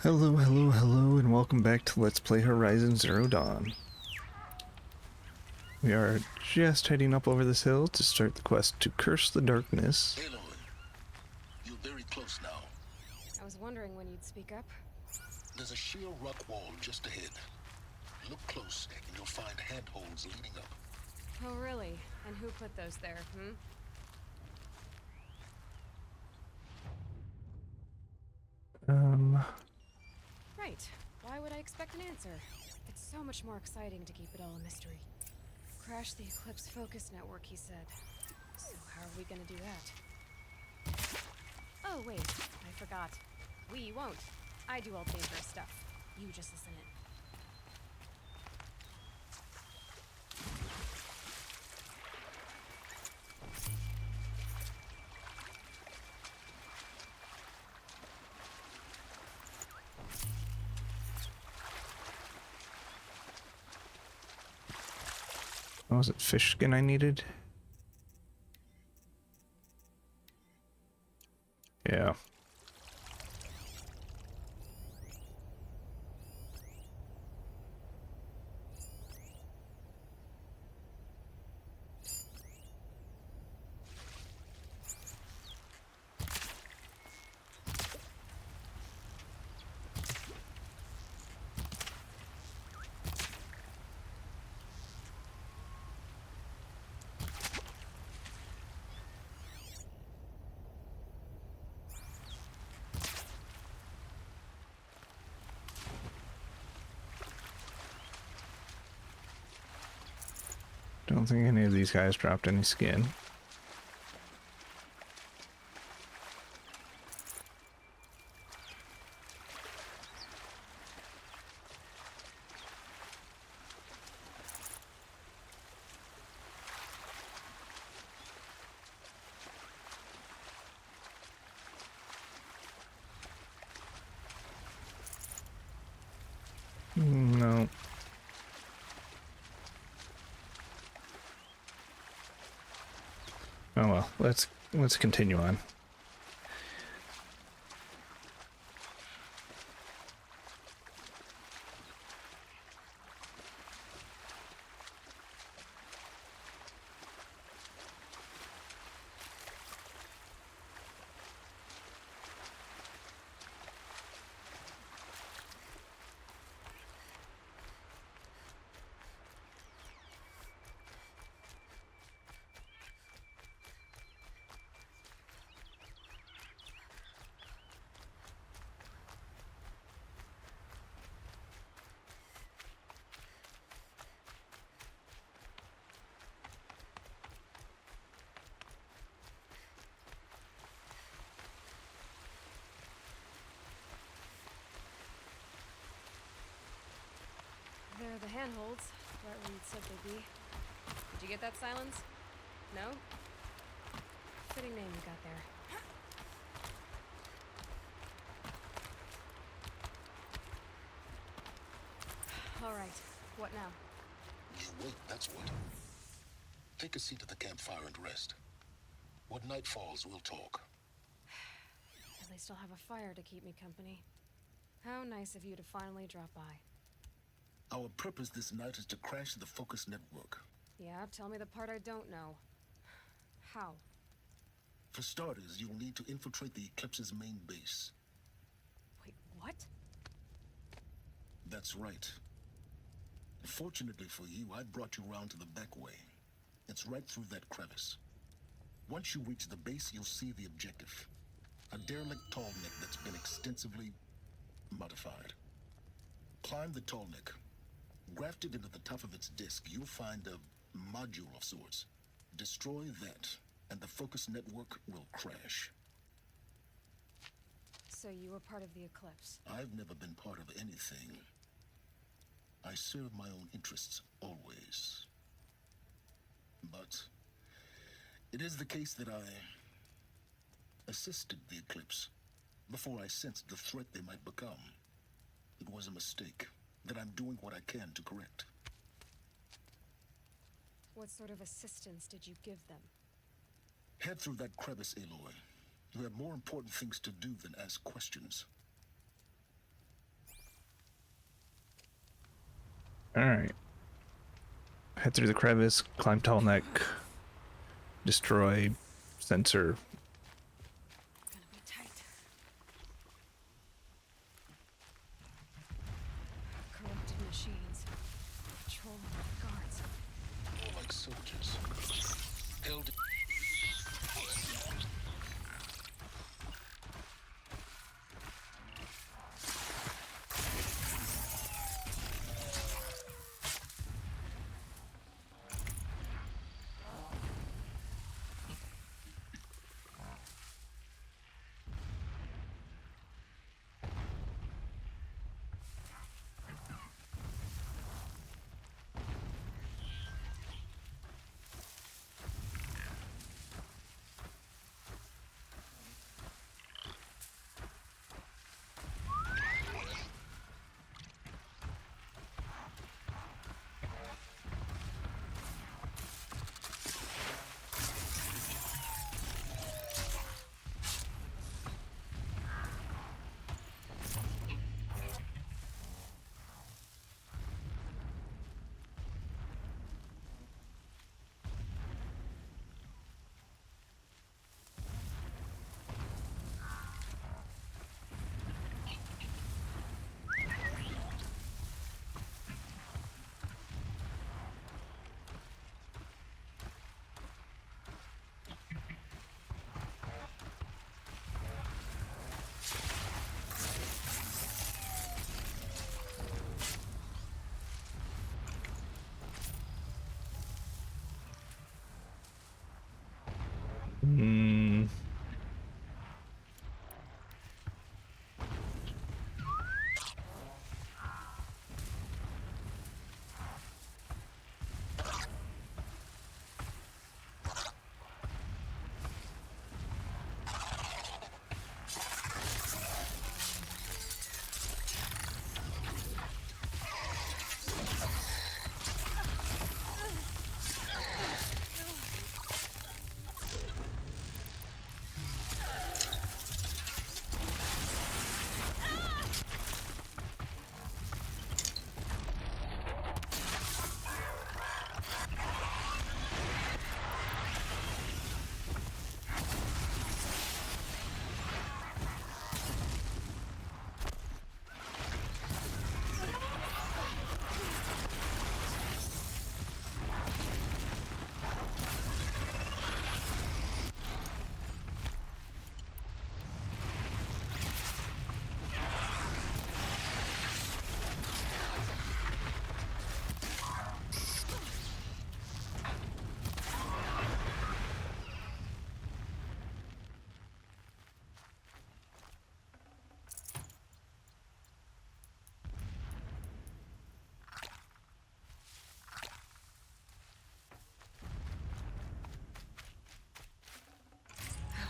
Hello, hello, hello, and welcome back to Let's Play Horizon Zero Dawn. We are just heading up over this hill to start the quest to curse the darkness. Aloy, you're very close now. I was wondering when you'd speak up. There's a sheer rock wall just ahead. Look close and you'll find handholds leading up. Oh, really? And who put those there, Right. Why would I expect an answer? It's so much more exciting to keep it all a mystery. Crash the Eclipse Focus Network, he said. So how are we gonna do that? Oh, wait. I forgot. We won't. I do all the dangerous stuff. You just listen in. Oh, was it fish skin I needed? Yeah. Don't think any of these guys dropped any skin. No. Oh well, let's continue on. They're the handholds, right where you'd said they'd be. Did you get that, Silence? No? Fitting name you got there. All right. What now? You wait, that's what. Take a seat at the campfire and rest. When night falls, we'll talk. At least I'll have a fire to keep me company. How nice of you to finally drop by. Our purpose this night is to crash the Focus Network. Yeah, tell me the part I don't know. How? For starters, you'll need to infiltrate the Eclipse's main base. Wait, what? That's right. Fortunately for you, I brought you round to the back way. It's right through that crevice. Once you reach the base, you'll see the objective. A derelict tallneck that's been extensively modified. Climb the tallneck. Grafted into the top of its disk, you'll find a module of sorts. Destroy that, and the Focus Network will crash. So you were part of the Eclipse. I've never been part of anything. I serve my own interests, always. But it is the case that I assisted the Eclipse before I sensed the threat they might become. It was a mistake that I'm doing what I can to correct. What sort of assistance did you give them? Head through that crevice, Aloy. You have more important things to do than ask questions. Alright. Head through the crevice, climb tall neck, destroy sensor. Gonna be tight. Corrupted machines. Patrolling like guards. More like soldiers. Held. Hmm.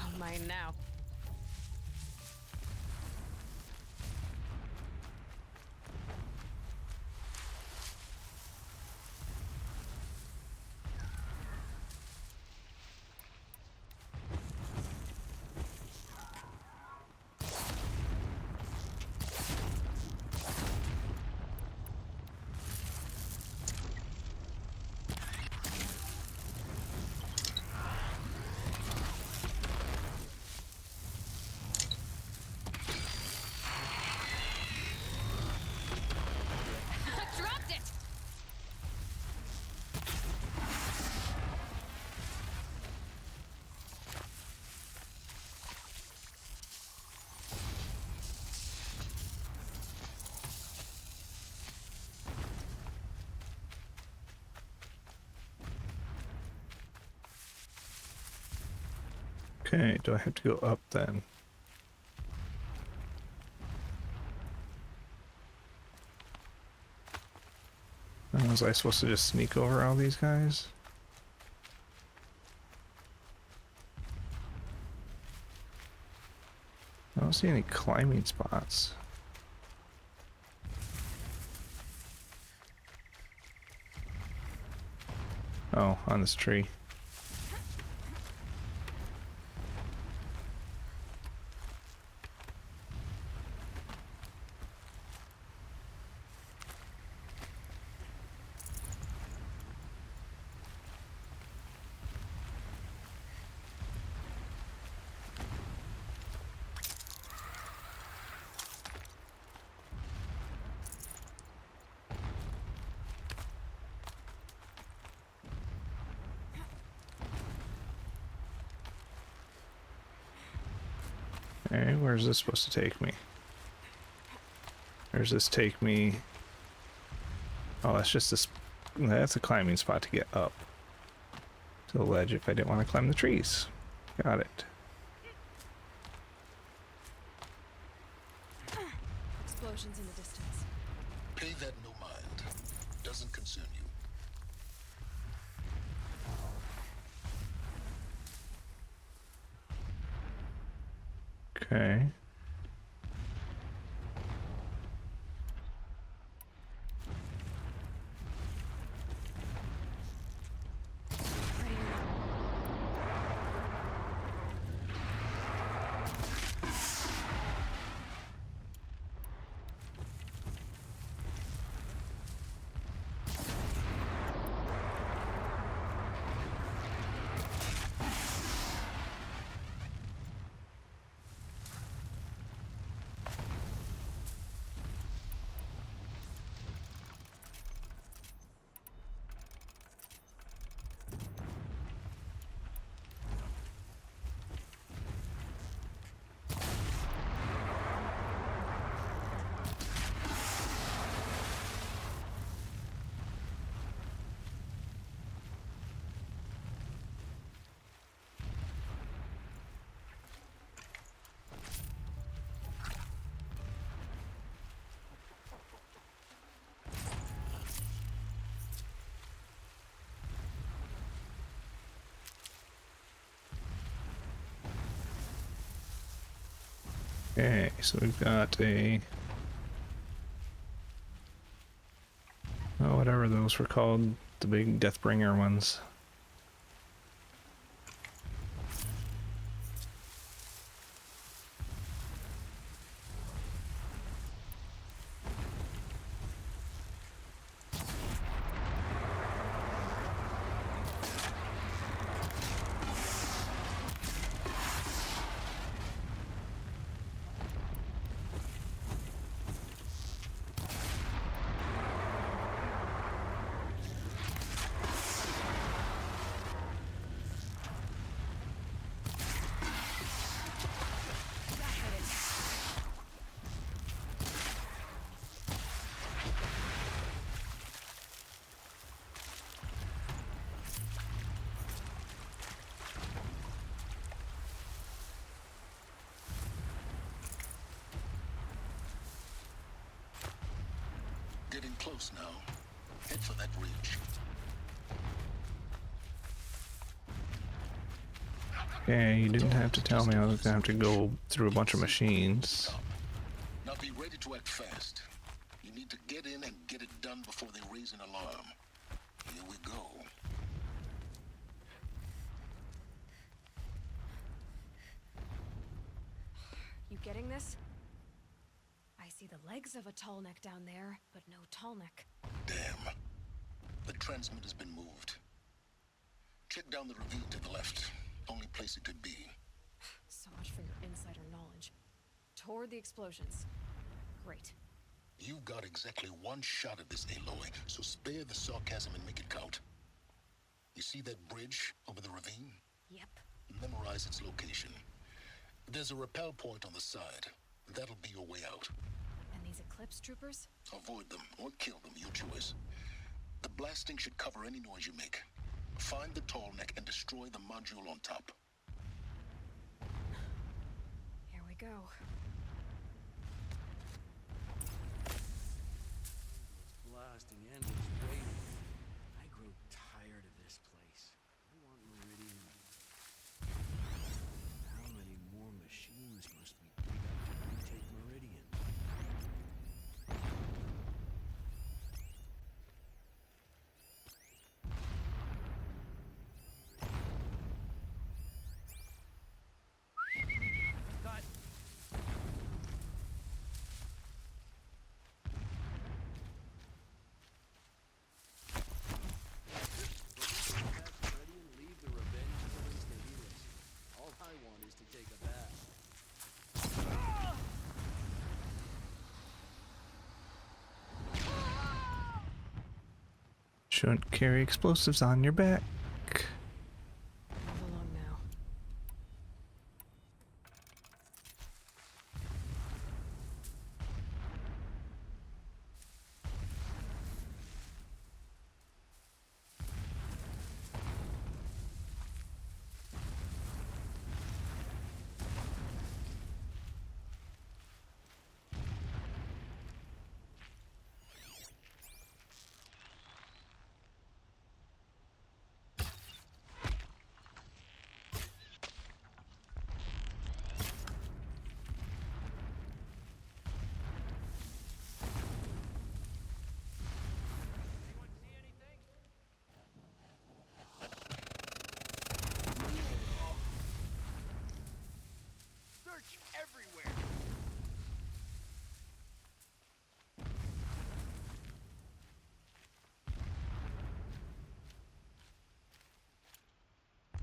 Oh, mine now. Dropped it! Okay, do I have to go up then? Was I supposed to just sneak over all these guys? I don't see any climbing spots. Oh, on this tree. Okay, where's this supposed to take me? Where's this take me? Oh, that's just this. That's a climbing spot to get up to the ledge if I didn't want to climb the trees. Got it. Explosions in the distance. Pay that no mind. Doesn't concern you. Okay. Right here. Okay, so we've got a... Oh, whatever those were called. The big Deathbringer ones. Getting close now. Head for that ridge. Okay, you didn't have to tell me I was gonna have to go through a bunch of machines. Now be ready to act fast. You need to get in and get it done before they raise an alarm. Here we go. You getting this? I see the legs of a tall neck down there, but no tall neck. Damn. The transmitter's been moved. Check down the ravine to the left. Only place it could be. So much for your insider knowledge. Toward the explosions. Great. You've got exactly one shot at this, Aloy, so spare the sarcasm and make it count. You see that bridge over the ravine? Yep. Memorize its location. There's a rappel point on the side. That'll be your way out. And these Eclipse troopers? Avoid them or kill them, your choice. The blasting should cover any noise you make. Find the tall neck and destroy the module on top. Here we go. It's blasting and it's raining. I grow tired of this place. I want Meridian. How many more machines must we dig up to retake Meridian? Cut! Meridian, leave the revenge killings to Helix. All I want is to take a bath. Shouldn't carry explosives on your back. Move along now.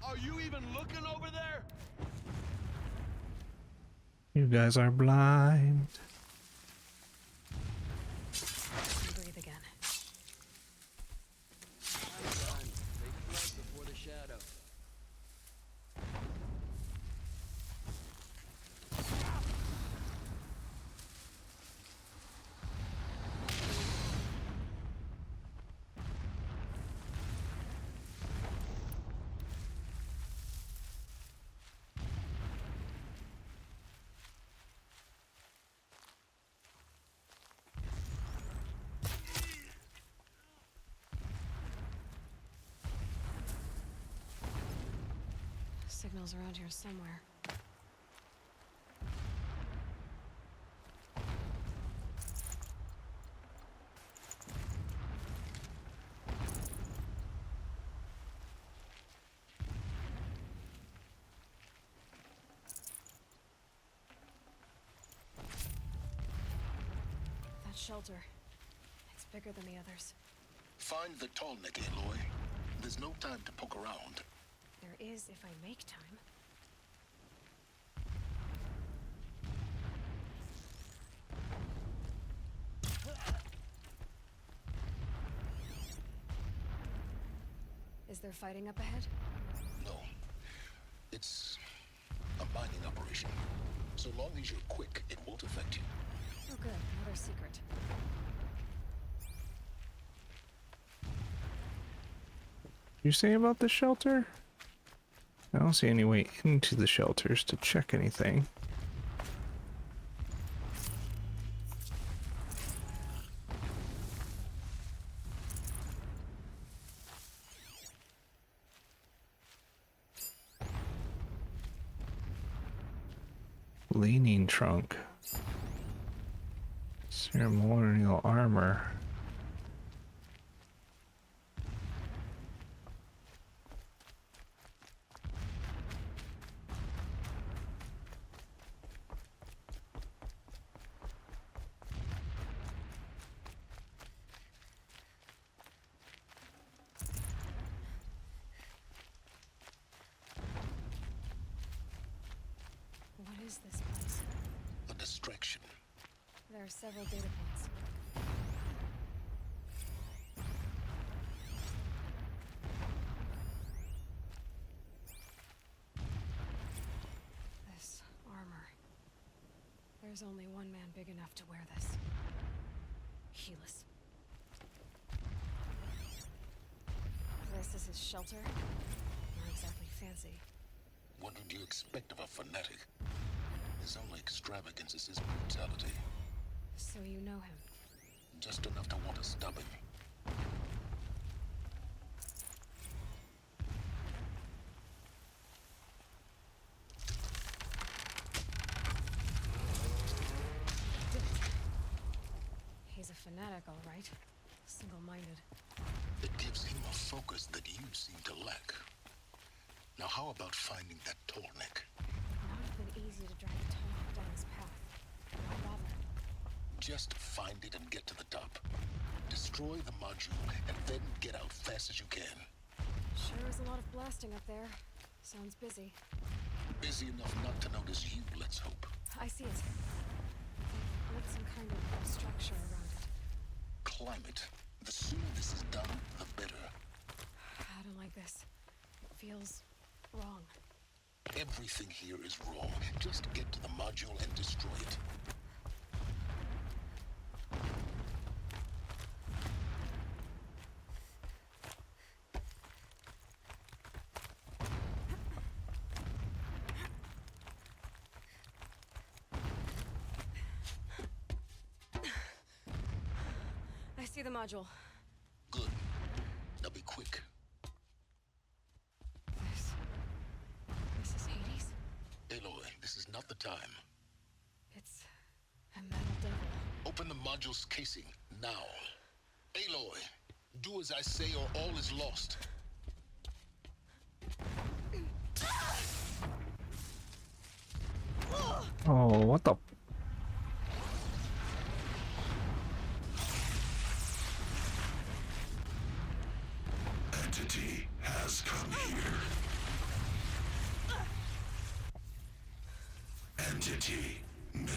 Are you even looking over there? You guys are blind. Breathe again. I'm done. Take flight before the shadow. Signals around here somewhere. That shelter. It's bigger than the others. Find the tall neck, Aloy. There's no time to poke around. There is if I make time. Is there fighting up ahead? No. It's a mining operation. So long as you're quick, it won't affect you. Oh good, another secret. You say about the shelter? I don't see any way into the shelters to check anything. Leaning trunk. Ceremonial armor. What is this place? A distraction. There are several data points. This armor. There's only one man big enough to wear this. Helis. This is his shelter. Not exactly fancy. What would you expect of a fanatic? His only extravagance is his brutality. So you know him. Just enough to want to stop him. He's a fanatic, all right. Single-minded. It gives him a focus that you seem to lack. Now how about finding that tall neck? It would not have been easy to drag a tomahawk down his path. Why bother? Just find it and get to the top. Destroy the module and then get out fast as you can. Sure is a lot of blasting up there. Sounds busy. Busy enough not to notice you, let's hope. I see it. They've built some kind of structure around it. Climb it. The sooner this is done, the better. I don't like this. It feels wrong. Everything here is wrong. Just get to the module and destroy it. I see the module. Good. Now be quick. This is Hades? Aloy, this is not the time. It's a metal devil. Open the module's casing, now. Aloy, do as I say or all is lost. Oh, what the? Entity has come here.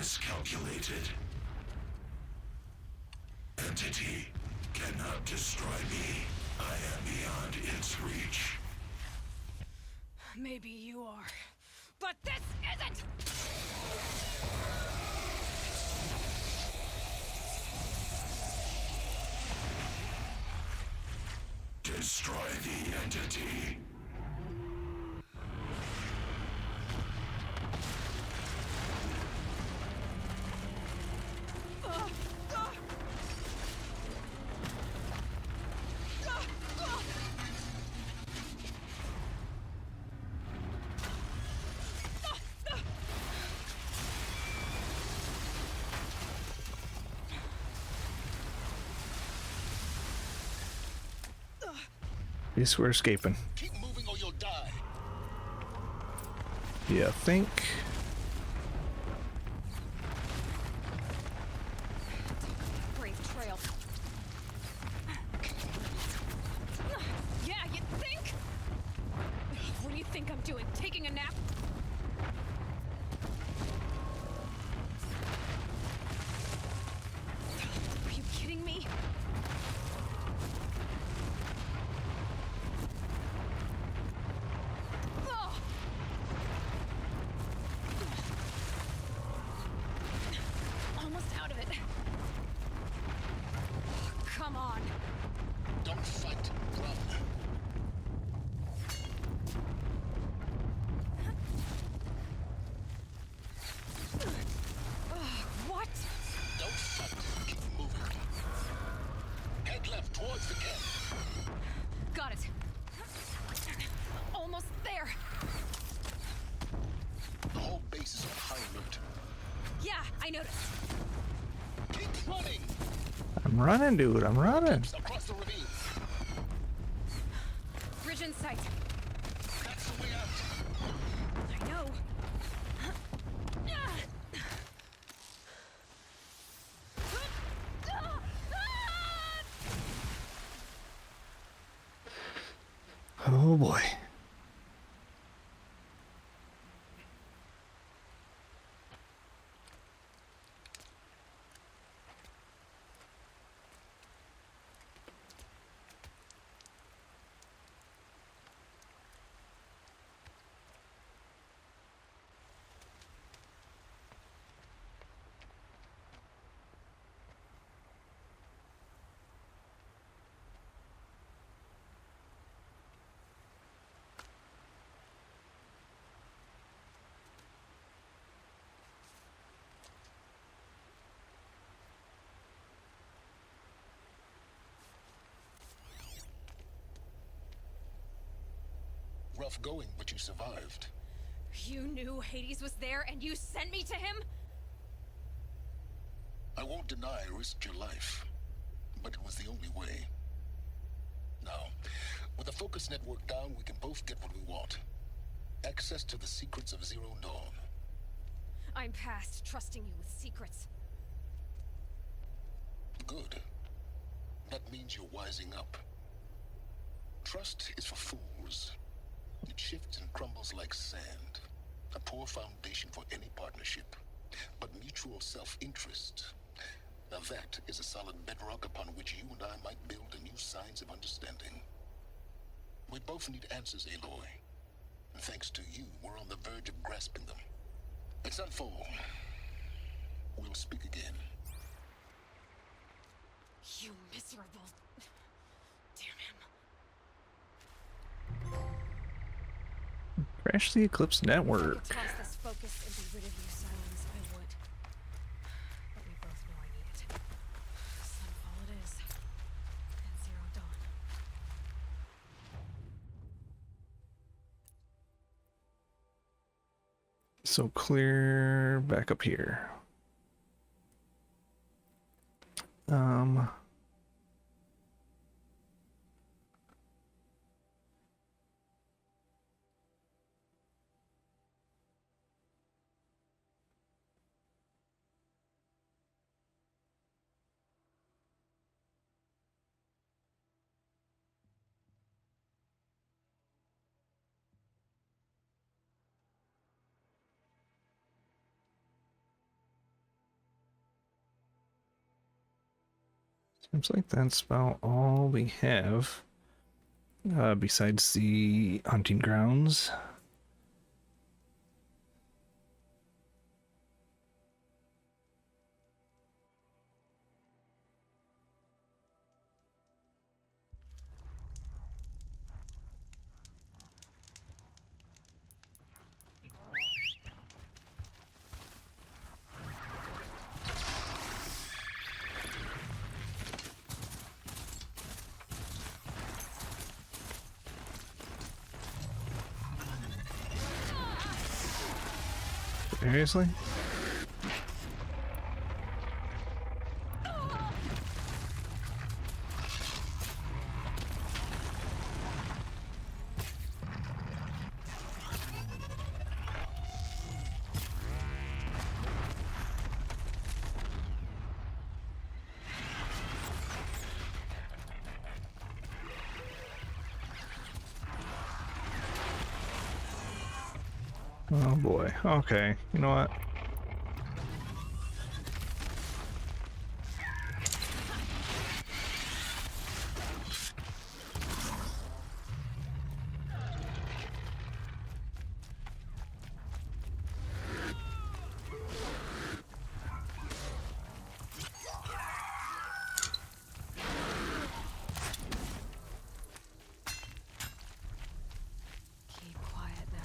miscalculated. Entity cannot destroy me. I am beyond its reach. Maybe you are, but this isn't! Destroy the entity. Yes, we're escaping. Keep moving or you'll die. Yeah, think. Brave trail. Yeah, you think? What do you think I'm doing? Taking a nap? Are you kidding me? Ugh. Almost out of it. Come on. Don't fight. Run. What? Don't fight. Keep moving. Head left towards the camp. Got it. Almost there. The whole base is on high alert. Yeah, I noticed. Keep running. I'm running, dude. I'm running. Across the ravine. Bridge in sight. That's the way out. I know. Oh boy. Rough going, but you survived. You knew Hades was there and you sent me to him? I won't deny I risked your life, but it was the only way. Now, with the focus network down, we can both get what we want. Access to the secrets of Zero Dawn. I'm past trusting you with secrets. Good. That means you're wising up. Trust is for fools. It shifts and crumbles like sand. A poor foundation for any partnership. But mutual self-interest, now that is a solid bedrock upon which you and I might build new signs of understanding. We both need answers, Aloy. And thanks to you, we're on the verge of grasping them. It's unfold. We'll speak again. You miserable. Damn him. Crash the Eclipse If I network. could toss this focus and be rid of your silence, I would. But we both know I need it. Sunfall it is. And Zero Dawn. So clear back up here. Seems like that's about all we have. Besides the hunting grounds. Seriously? Oh boy. Okay. You know what? Keep quiet now.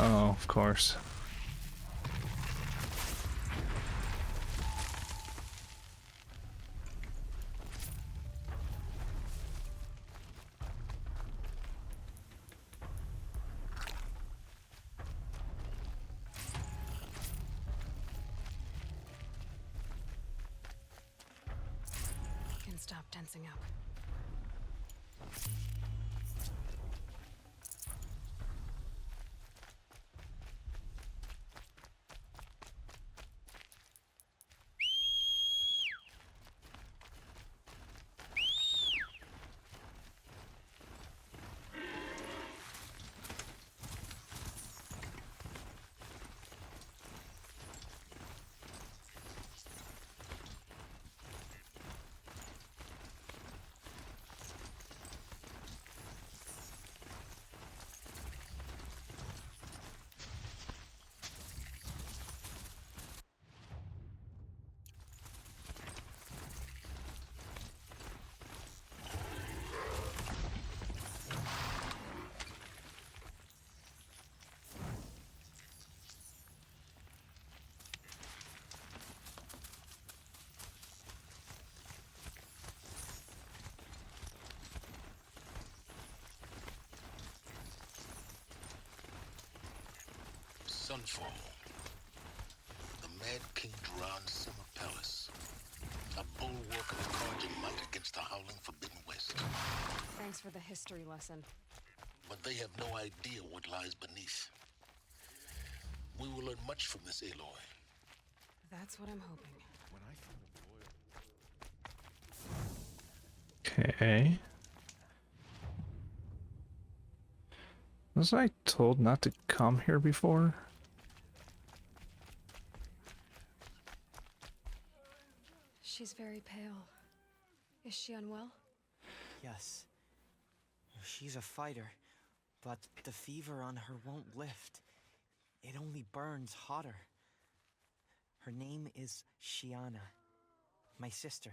Oh, of course. You can stop tensing up. Sunfall. The Mad King Duran Summer Palace. A bulwark of courage and might against the howling Forbidden West. Thanks for the history lesson. But they have no idea what lies beneath. We will learn much from this Aloy. That's what I'm hoping. Okay. Was I told not to come here before? She's very pale. Is she unwell? Yes. She's a fighter, but the fever on her won't lift. It only burns hotter. Her name is Shiana, my sister.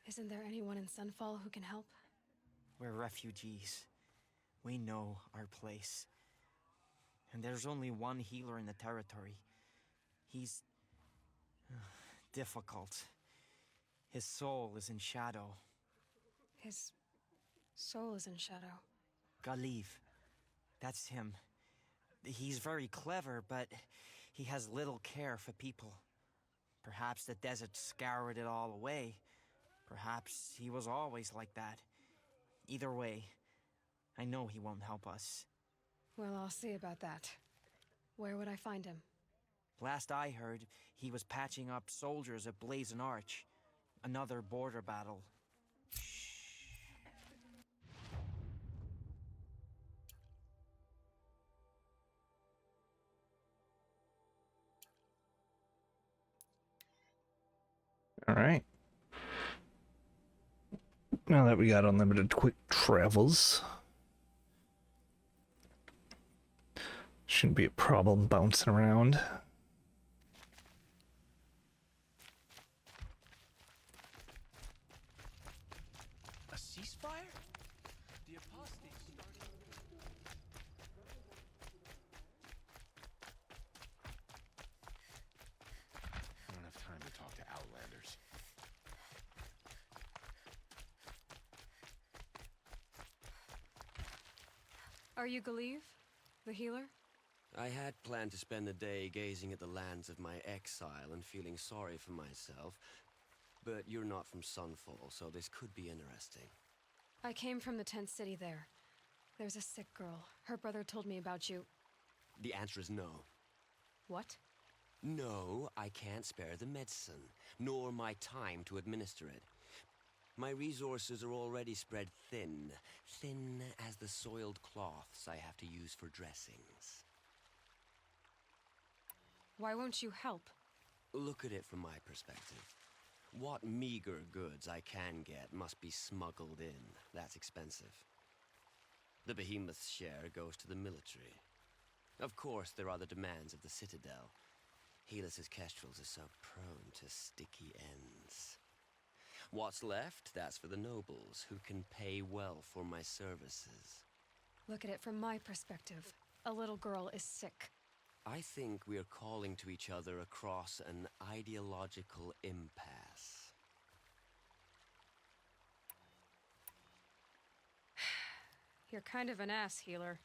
Isn't there anyone in Sunfall who can help? We're refugees. We know our place. And there's only one healer in the territory. He's difficult. His soul is in shadow. His soul is in shadow. Galiv, That's him. He's very clever, but he has little care for people. Perhaps the desert scoured it all away. Perhaps he was always like that. Either way, I know he won't help us. Well, I'll see about that. Where would I find him? Last I heard, he was patching up soldiers at Blazon Arch. Another border battle. All right. Now that we got unlimited quick travels, shouldn't be a problem bouncing around. A ceasefire? The apostates started. I don't have time to talk to Outlanders. Are you Galeev? The healer? I had planned to spend the day gazing at the lands of my exile and feeling sorry for myself, but you're not from Sunfall, so this could be interesting. I came from the tent city there. There's a sick girl. Her brother told me about you. The answer is no. What? No, I can't spare the medicine, nor my time to administer it. My resources are already spread thin, thin as the soiled cloths I have to use for dressings. Why won't you help? Look at it from my perspective. What meager goods I can get must be smuggled in. That's expensive. The behemoth's share goes to the military. Of course, there are the demands of the Citadel. Helis's kestrels are so prone to sticky ends. What's left, that's for the nobles, who can pay well for my services. Look at it from my perspective. A little girl is sick. I think we are calling to each other across an ideological impasse. You're kind of an ass, healer.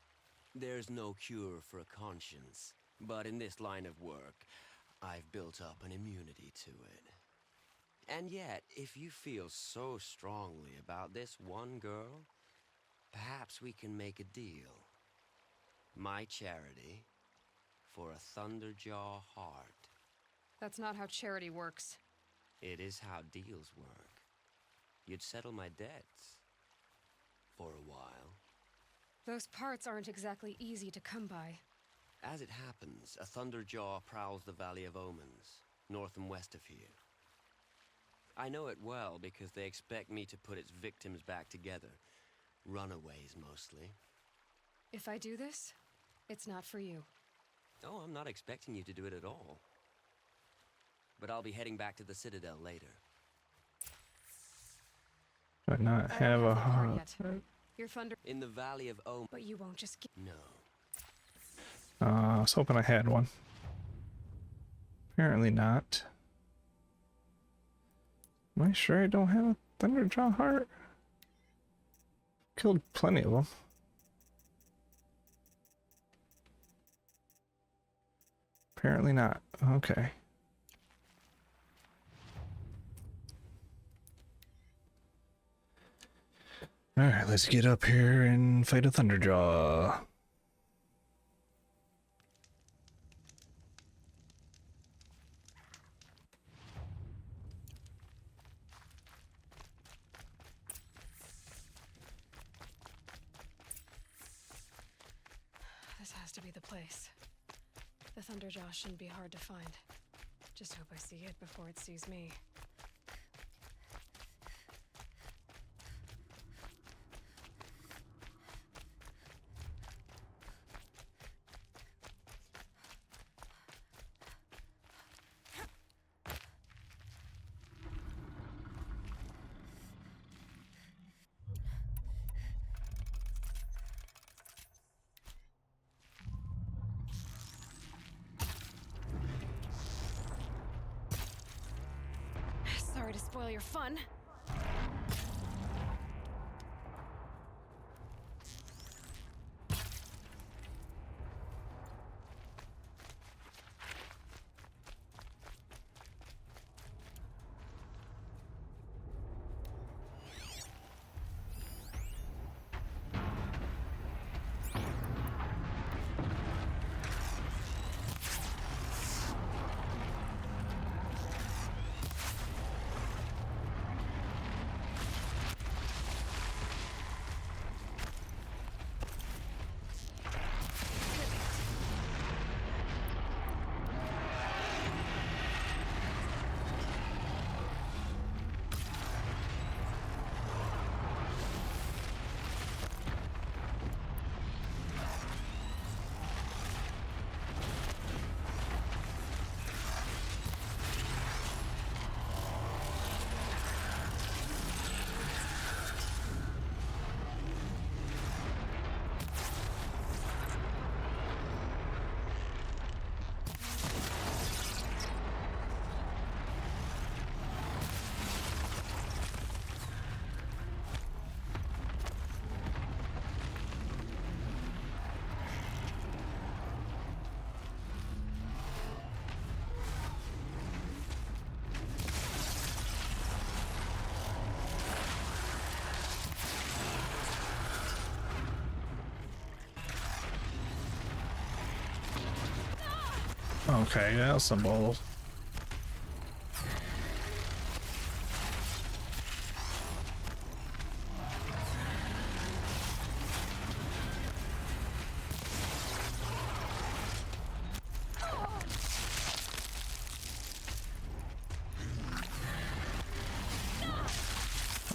There's no cure for a conscience, but in this line of work, I've built up an immunity to it. And yet, if you feel so strongly about this one girl, perhaps we can make a deal. My charity for a Thunderjaw heart. That's not how charity works. It is how deals work. You'd settle my debts. For a while. Those parts aren't exactly easy to come by. As it happens, a Thunderjaw prowls the Valley of Omens, north and west of here. I know it well because they expect me to put its victims back together. Runaways, mostly. If I do this, it's not for you. Oh, I'm not expecting you to do it at all. But I'll be heading back to the Citadel later. Do I not I have don't a the part heart? yet. Your thunder, In the Valley of Omens. but you won't just get. No. I was hoping I had one. Apparently not. Am I sure I don't have a Thunderjaw heart? Killed plenty of them. Apparently not. Okay. Alright, let's get up here and fight a Thunderjaw. This has to be the place. The Thunderjaw shouldn't be hard to find. Just hope I see it before it sees me. Sorry to spoil your fun. Okay, that was some balls.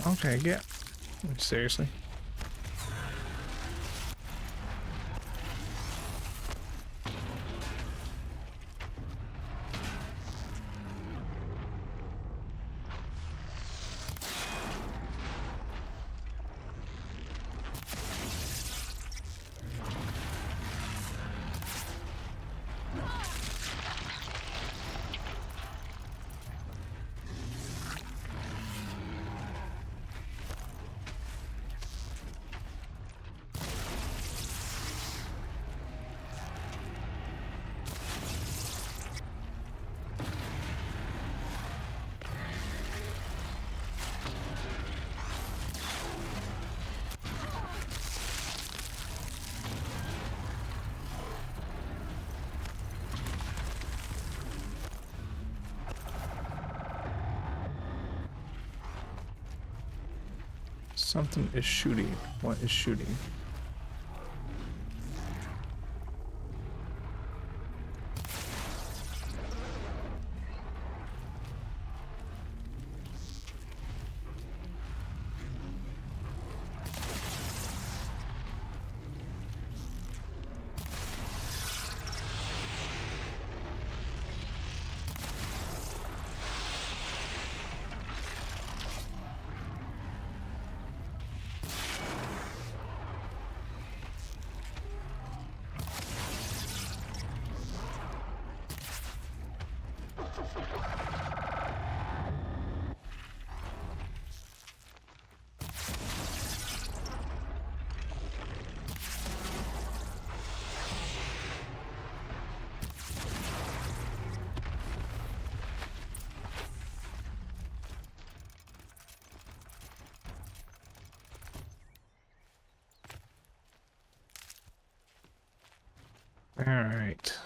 Okay, yeah. Seriously? Something is shooting. What is shooting? All right.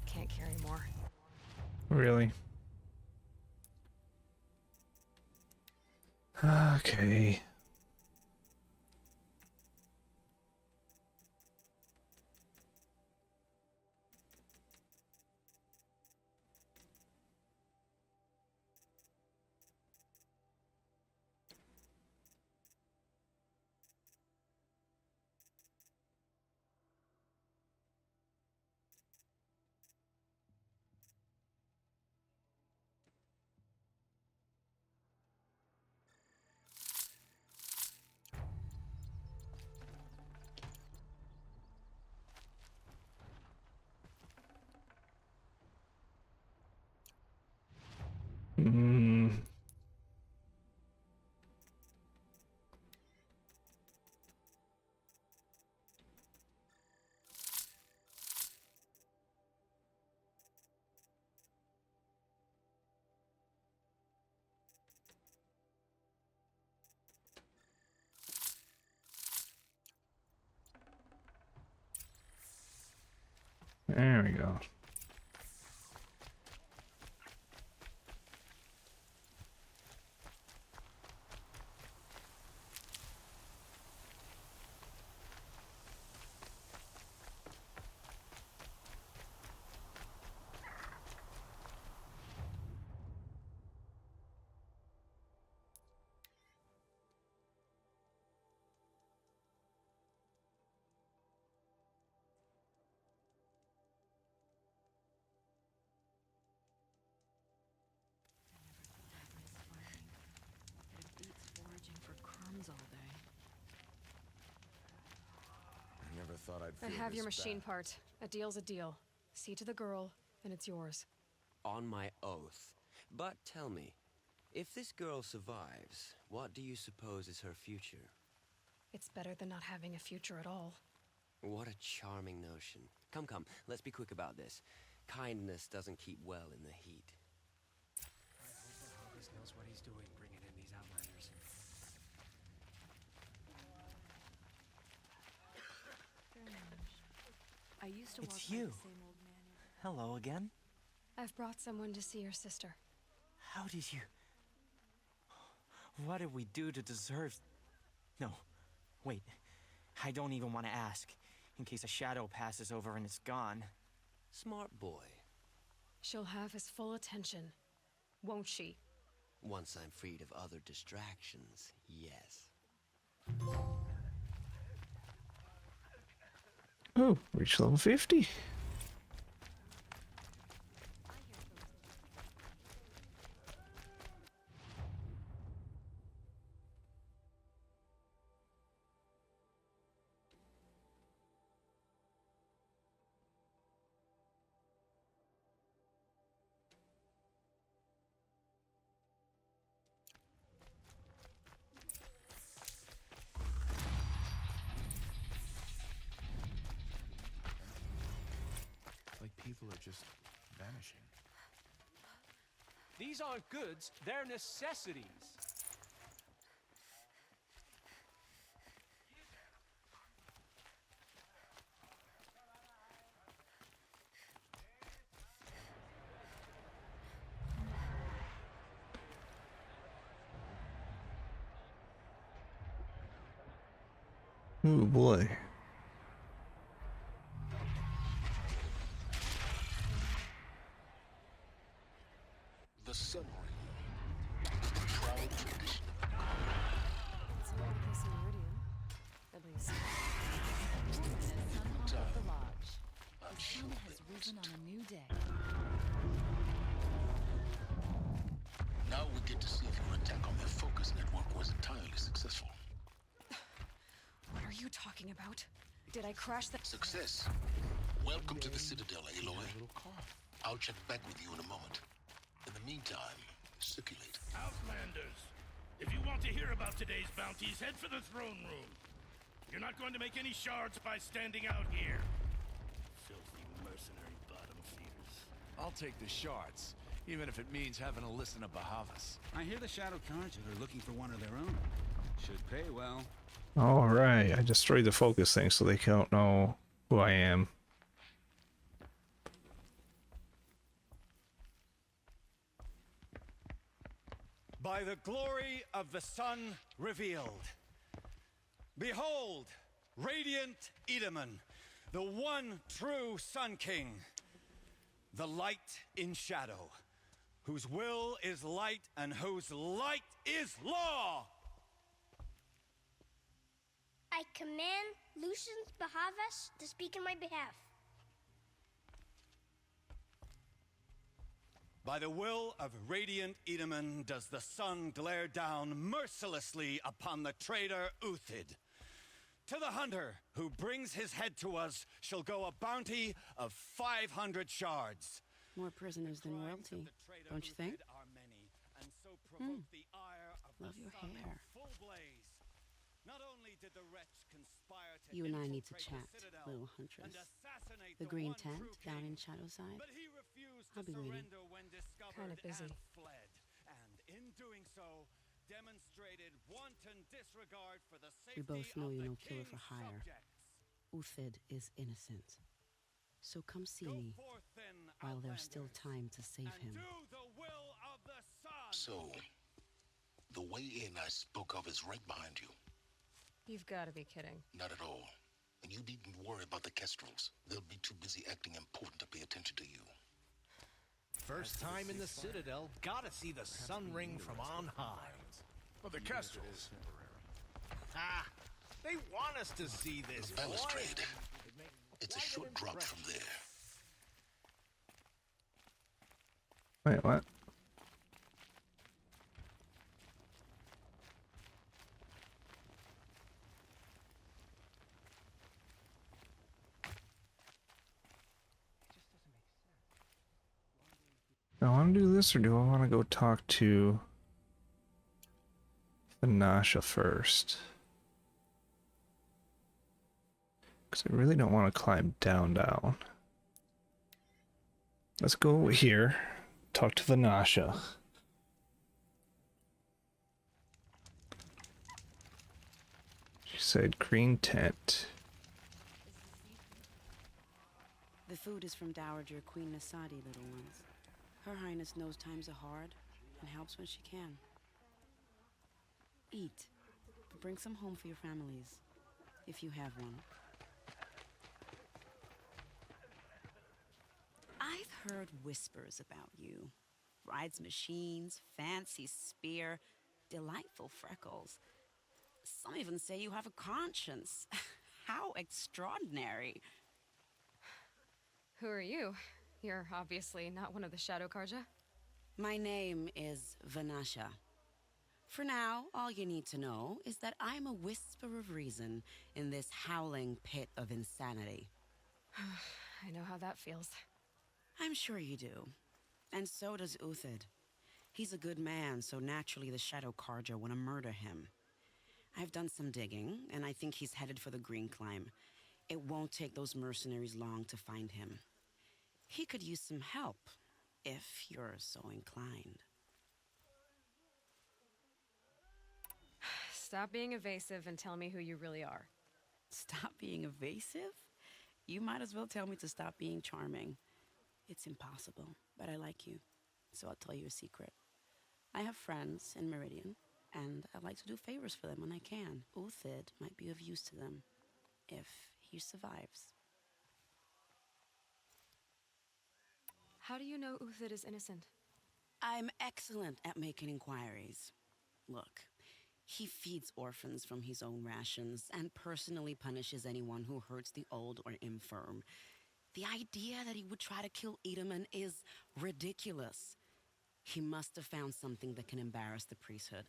Can't carry more. Really? Okay. Mm. There we go. It beats foraging for crumbs all day. I never thought I'd I feel have your this machine bad. part. A deal's a deal. See to the girl, and it's yours. On my oath. But tell me, if this girl survives, what do you suppose is her future? It's better than not having a future at all. What a charming notion. Come, come, let's be quick about this. Kindness doesn't keep well in the heat. I hope Hogus knows what he's doing bringing in these outlanders. used to walk It's by you. the same old man. Hello again. I've brought someone to see your sister. How did you... What did we do to deserve... No, wait. I don't even want to ask, in case a shadow passes over and it's gone. Smart boy. She'll have his full attention, won't she? Once I'm freed of other distractions, yes. Oh, reach level 50. Like people are just vanishing. These aren't goods, they're necessities. Oh boy. The Sun Ring. A proud tradition. It's a old piece of Meridian, at least. Of the lodge. I'm The sure sun they has risen must. on a new day. Now we get to see if your attack on their focus network was entirely successful. What are you talking about? Did I crash the... Success. Welcome to the Citadel, Aloy. I'll check back with you in a moment. In the meantime, circulate. Outlanders, if you want to hear about today's bounties, head for the throne room. You're not going to make any shards by standing out here. Filthy mercenary bottom feeders. I'll take the shards, even if it means having to listen to Bahavas. I hear the Shadow Carja are looking for one of their own. Should pay well. All right, I destroyed the focus thing so they don't know who I am. By the glory of the sun revealed. Behold, radiant Edaman, the one true Sun King, the light in shadow, whose will is light and whose light is law. I command Lucius Bahavas to speak in my behalf. By the will of radiant Edaman does the sun glare down mercilessly upon the traitor Uthid. To the hunter who brings his head to us shall go a bounty of 500 shards. More prisoners than royalty, don't you think? Love your hair. Not only did the wretch conspire to You and I need to infiltrate chat, the Citadel little huntress. and assassinate The the green one tent true down king, in Shadowside. but he refused I'll to be waiting. surrender when discovered Kinda busy. and fled. And in doing so, demonstrated wanton disregard for the safety We both know of you're the no killer for king's hire. subjects. Uthid is innocent. So come see Go me forth then, while there's still Outlanders, time to save and him. do the will of the sun. So, the way in I spoke of is right behind you. You've got to be kidding. Not at all. And you needn't worry about the Kestrels. They'll be too busy acting important to pay attention to you. First time in the Citadel, gotta see the Sun Ring from on high. Well, the Kestrels. Ah, they want us to see this. The balustrade. boy. It's a short drop from there. Wait, what? Do I want to do this or do I want to go talk to Thanasha first? Because I really don't want to climb down. Let's go over here, talk to Thanasha. She said green tent. The food is from Dowager Queen Nasadi, little ones. Her Highness knows times are hard and helps when she can. Eat, but bring some home for your families, if you have one. I've heard whispers about you. Rides machines, fancy spear, delightful freckles. Some even say you have a conscience. How extraordinary. Who are you? You're obviously not one of the Shadow Karja. My name is Vanasha. For now, all you need to know is that I'm a whisper of reason in this howling pit of insanity. I know how that feels. I'm sure you do. And so does Uthid. He's a good man, so naturally the Shadow Karja want to murder him. I've done some digging, and I think he's headed for the Green Climb. It won't take those mercenaries long to find him. He could use some help, if you're so inclined. Stop being evasive and tell me who you really are. Stop being evasive? You might as well tell me to stop being charming. It's impossible, but I like you, so I'll tell you a secret. I have friends in Meridian, and I like to do favors for them when I can. Uthid might be of use to them, if he survives. How do you know Uthid is innocent? I'm excellent at making inquiries. Look, he feeds orphans from his own rations and personally punishes anyone who hurts the old or infirm. The idea that he would try to kill Edaman is ridiculous. He must have found something that can embarrass the priesthood.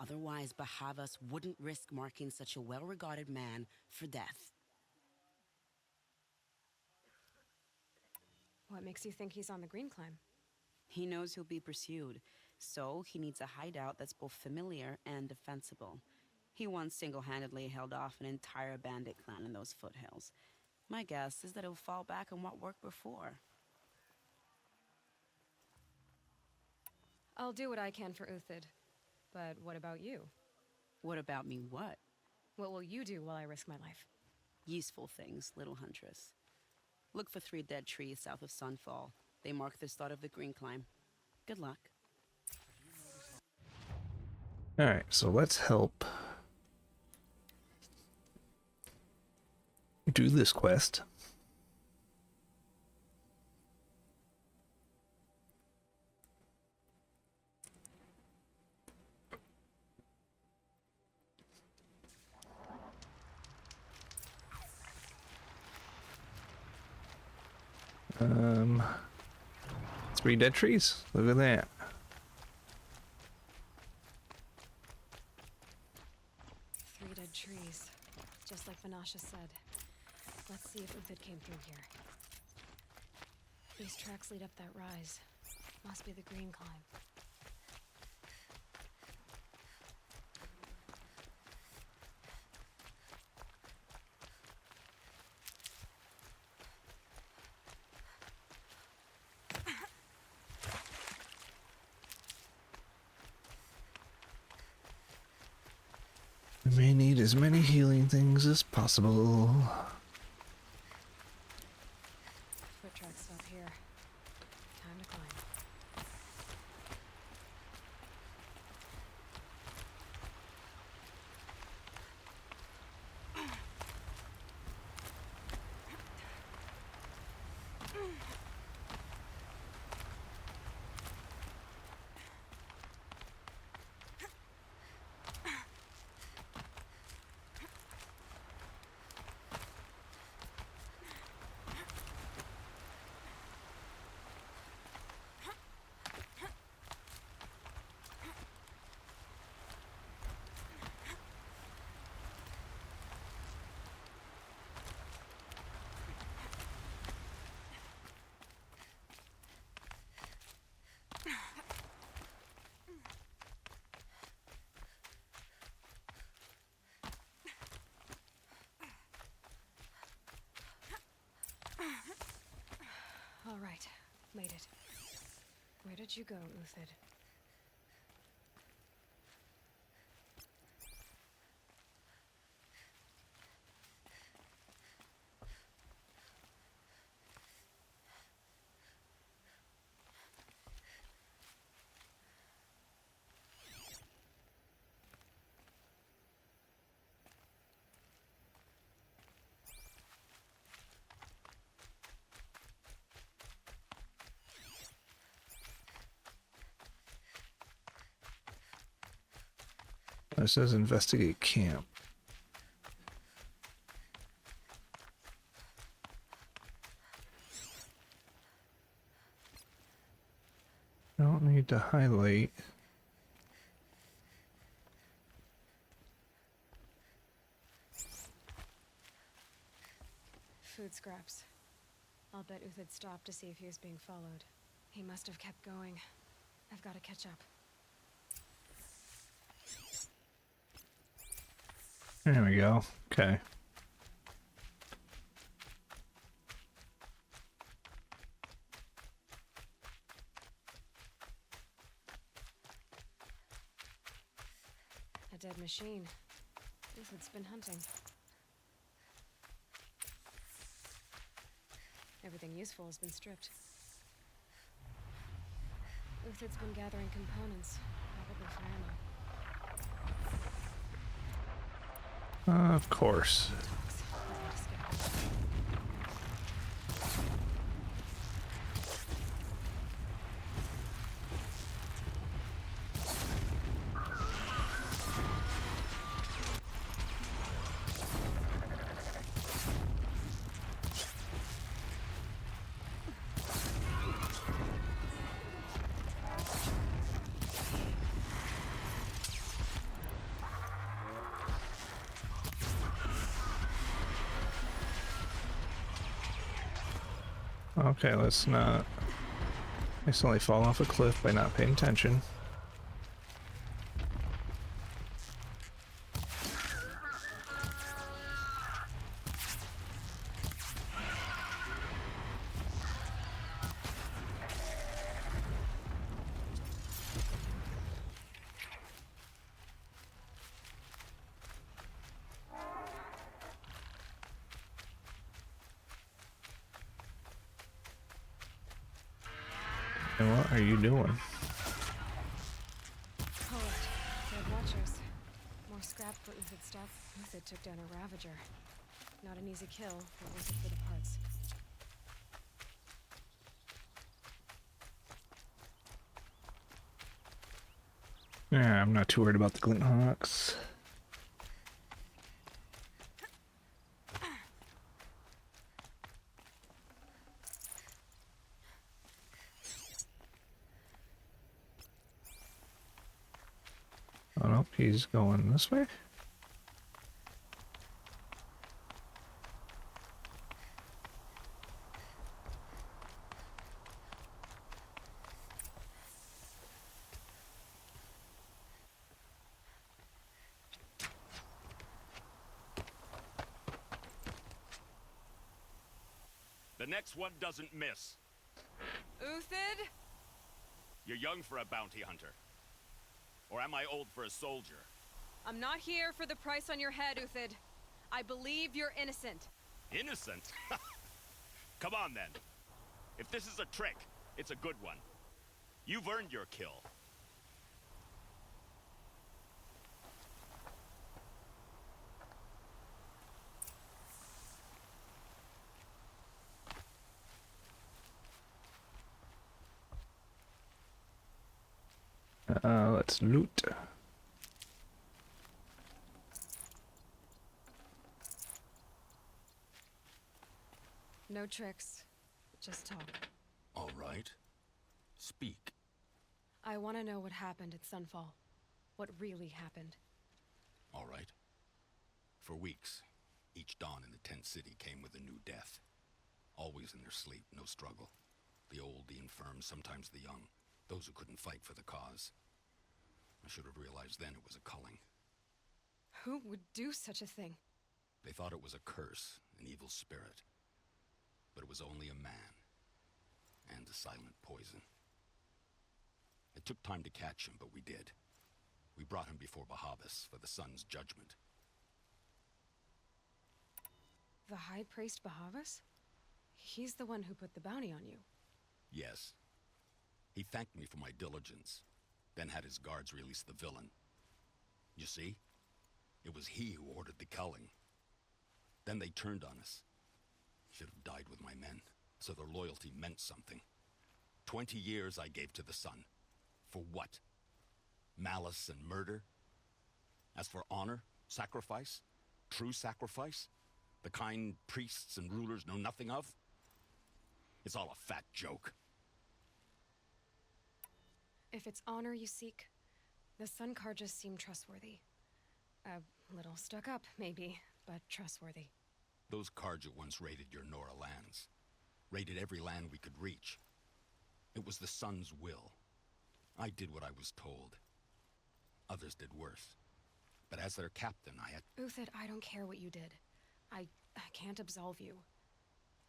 Otherwise, Bahavas wouldn't risk marking such a well-regarded man for death. What makes you think he's on the Green Climb? He knows he'll be pursued, so he needs a hideout that's both familiar and defensible. He once single-handedly held off an entire bandit clan in those foothills. My guess is that he'll fall back on what worked before. I'll do what I can for Uthid. But what about you? What about me what? What will you do while I risk my life? Useful things, little huntress. Look for 3 dead trees south of Sunfall. They mark the start of the Green Climb. Good luck. Alright, so let's help do this quest. Um, 3 dead trees. Look at that. Three dead trees, just like Vanasha said. Let's see if Uthid came through here. These tracks lead up that rise. Must be the Green Climb. We may need as many healing things as possible. Foot tracks stop here. Time to climb. All right, made it. Where did you go, Uthid? This says investigate camp. Don't need to highlight. Food scraps. I'll bet Uthid stopped to see if he was being followed. He must have kept going. I've got to catch up. There we go. Okay. A dead machine. Uthid's been hunting. Everything useful has been stripped. Uthid's been gathering components, probably for ammo. Of course. Okay, let's not accidentally fall off a cliff by not paying attention. And what are you doing? Hold it. Dead watchers. More scrap for Uthid stuff. Uthid took down a Ravager. Not an easy kill, but worth it for the parts. Yeah, I'm not too worried about the Glint Hawks. Oh no, he's going this way. The next one doesn't miss. Uthid? You're young for a bounty hunter. Or am I old for a soldier? I'm not here for the price on your head, Uthid. I believe you're innocent. Innocent? Come on, then. If this is a trick, it's a good one. You've earned your kill. Let's loot. No tricks. Just talk. All right. Speak. I want to know what happened at Sunfall. What really happened. All right. For weeks, each dawn in the tent city came with a new death. Always in their sleep, no struggle. The old, the infirm, sometimes the young. Those who couldn't fight for the cause. I should have realized then it was a culling. Who would do such a thing? They thought it was a curse, an evil spirit. But it was only a man. And a silent poison. It took time to catch him, but we did. We brought him before Bahavas for the sun's judgment. The High Priest Bahavas? He's the one who put the bounty on you. Yes. He thanked me for my diligence, then had his guards release the villain. You see? It was he who ordered the culling. Then they turned on us. Should have died with my men, so their loyalty meant something. 20 years I gave to the sun. For what? Malice and murder? As for honor, sacrifice, true sacrifice, the kind priests and rulers know nothing of, it's all a fat joke. If it's honor you seek, the Sun Carjas seem trustworthy. A little stuck up, maybe, but trustworthy. Those Karja once raided your Nora lands. Raided every land we could reach. It was the Sun's will. I did what I was told. Others did worse. But as their captain, I had... Uthid, I don't care what you did. I can't absolve you.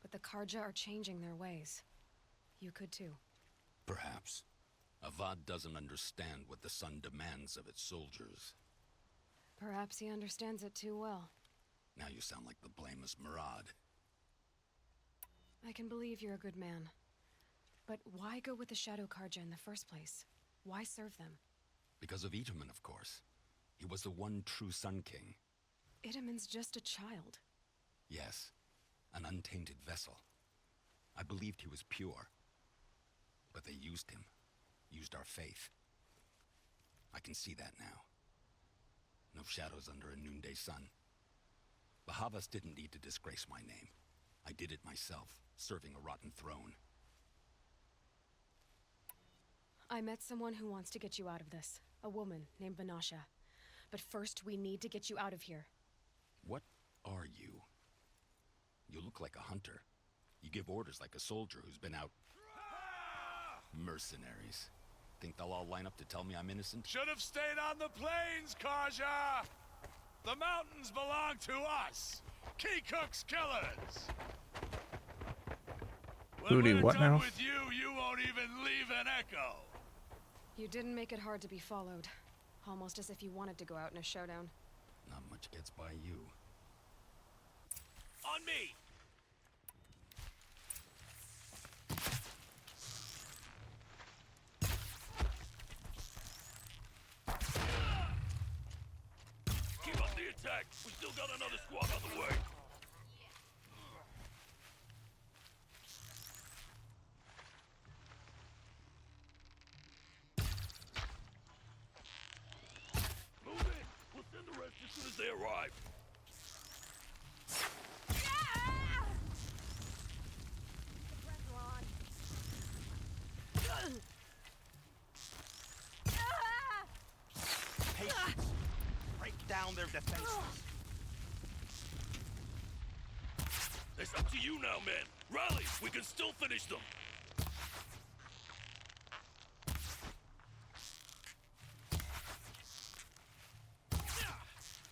But the Karja are changing their ways. You could too. Perhaps. Avad doesn't understand what the Sun demands of its soldiers. Perhaps he understands it too well. Now you sound like the blameless Murad. I can believe you're a good man. But why go with the Shadow Karja in the first place? Why serve them? Because of Itamen, of course. He was the one true Sun King. Itamen's just a child. Yes, an untainted vessel. I believed he was pure. But they used him. Used our faith. I can see that now. No shadows under a noonday sun. Bahavas didn't need to disgrace my name. I did it myself, serving a rotten throne. I met someone who wants to get you out of this. A woman named Vanasha. But first, we need to get you out of here. What are you? You look like a hunter. You give orders like a soldier who's been out... Mercenaries. Think they'll all line up to tell me I'm innocent? Should have stayed on the plains, Karja! The mountains belong to us! Keekook's killers! Booty, when we're what done now? with you, you won't even leave an echo! You didn't make it hard to be followed. Almost as if you wanted to go out in a showdown. Not much gets by you. On me! Keep up the attack! We still got another squad on the way! Move in! We'll send the rest as soon as they arrive! Patience. Break down their defenses. It's up to you now, man. Rally! We can still finish them!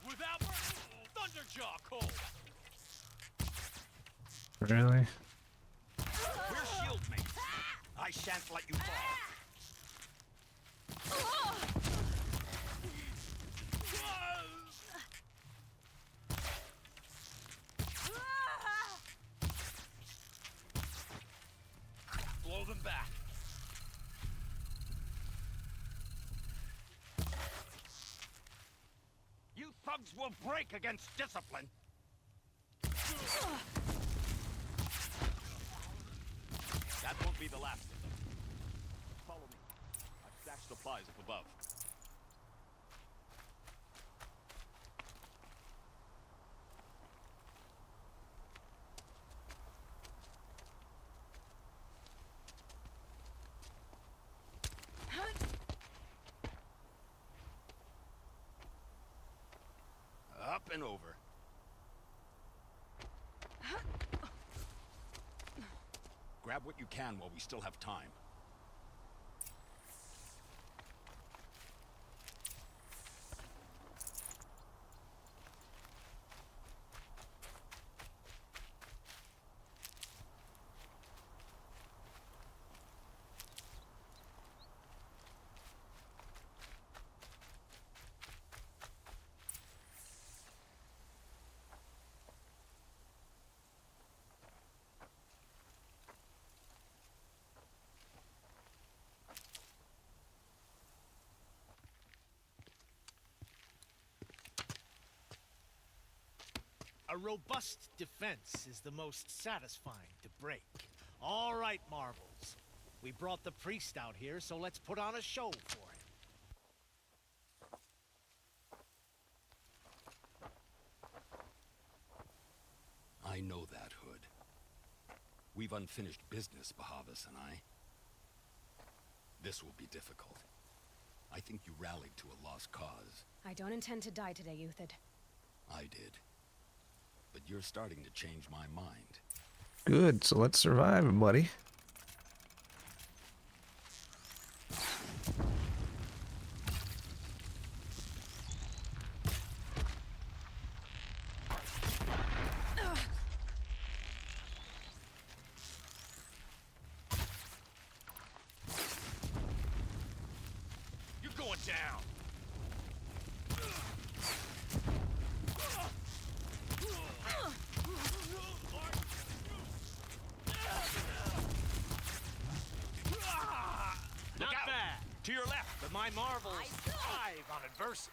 Without Thunderjaw Cole. Really? We're shield mates. I shan't let you fall. Blow them back. You thugs will break against discipline. That won't be the last of them. Follow me. I've stashed supplies up above. Up and over. Grab what you can while we still have time. A robust defense is the most satisfying to break. All right, Marbles. We brought the priest out here, so let's put on a show for him. I know that, Hood. We've unfinished business, Bahavas and I. This will be difficult. I think you rallied to a lost cause. I don't intend to die today, Euthyd. I did. But you're starting to change my mind. Good, so let's survive, buddy. You're going down. Not bad. To your left. But my marvels thrive on adversity.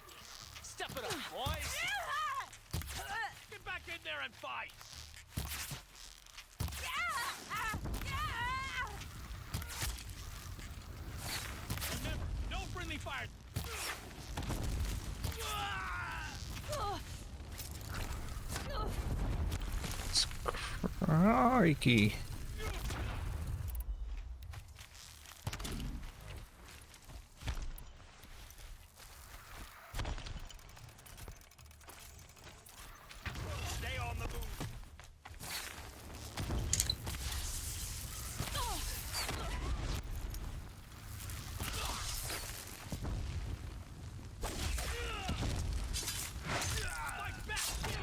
Step it up, boys. Get back in there and fight. Remember, no friendly fire. Crikey. Stay on the move. Fight back, kid.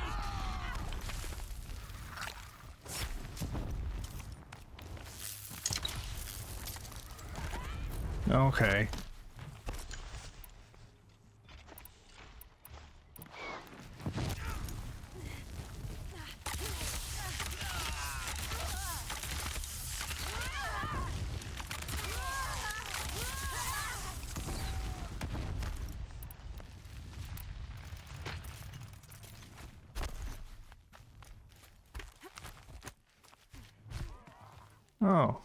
Okay. Oh.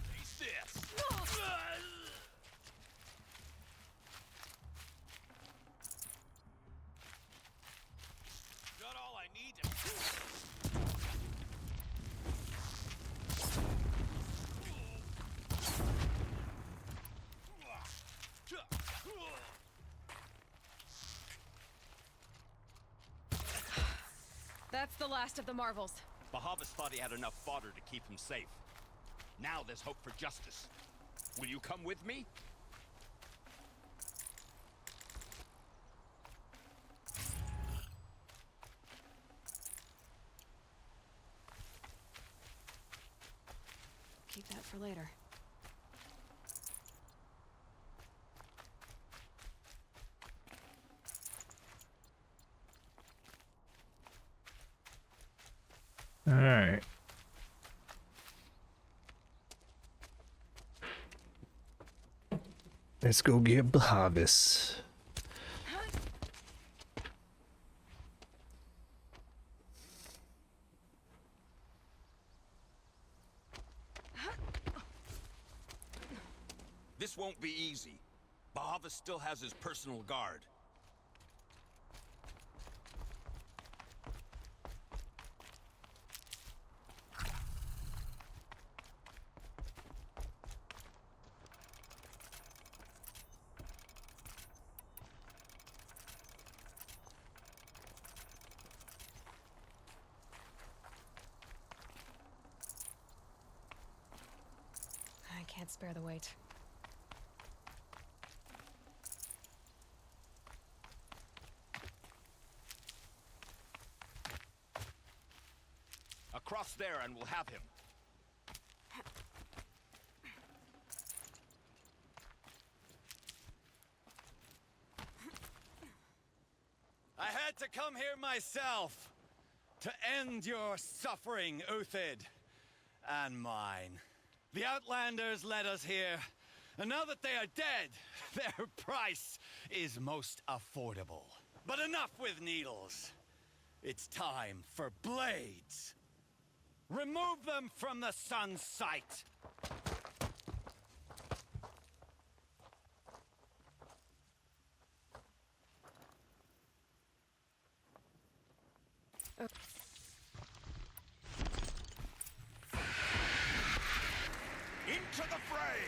Face this. Got all I need to. That's the last of the marvels. Bahavas thought he had enough fodder to keep him safe. Now there's hope for justice. Will you come with me? Keep that for later. All right. Let's go get Bahavas. This won't be easy. Bahavas still has his personal guard. I can't spare the weight. Across there and we'll have him. to come here myself to end your suffering, Uthid, and mine. The Outlanders led us here, and now that they are dead, their price is most affordable. But enough with needles. It's time for blades. Remove them from the sun's sight. Into the fray!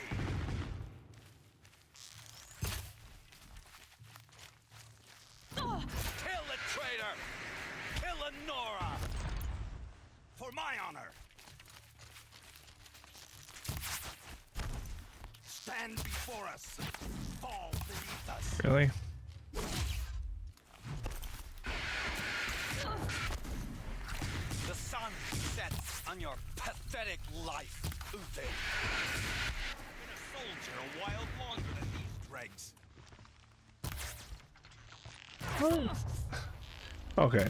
Kill the traitor! Kill Nora! For my honor! Stand before us! Fall beneath us! Really? The sun sets on your pathetic life, Uthid. Been a soldier a while longer than these dregs. Okay.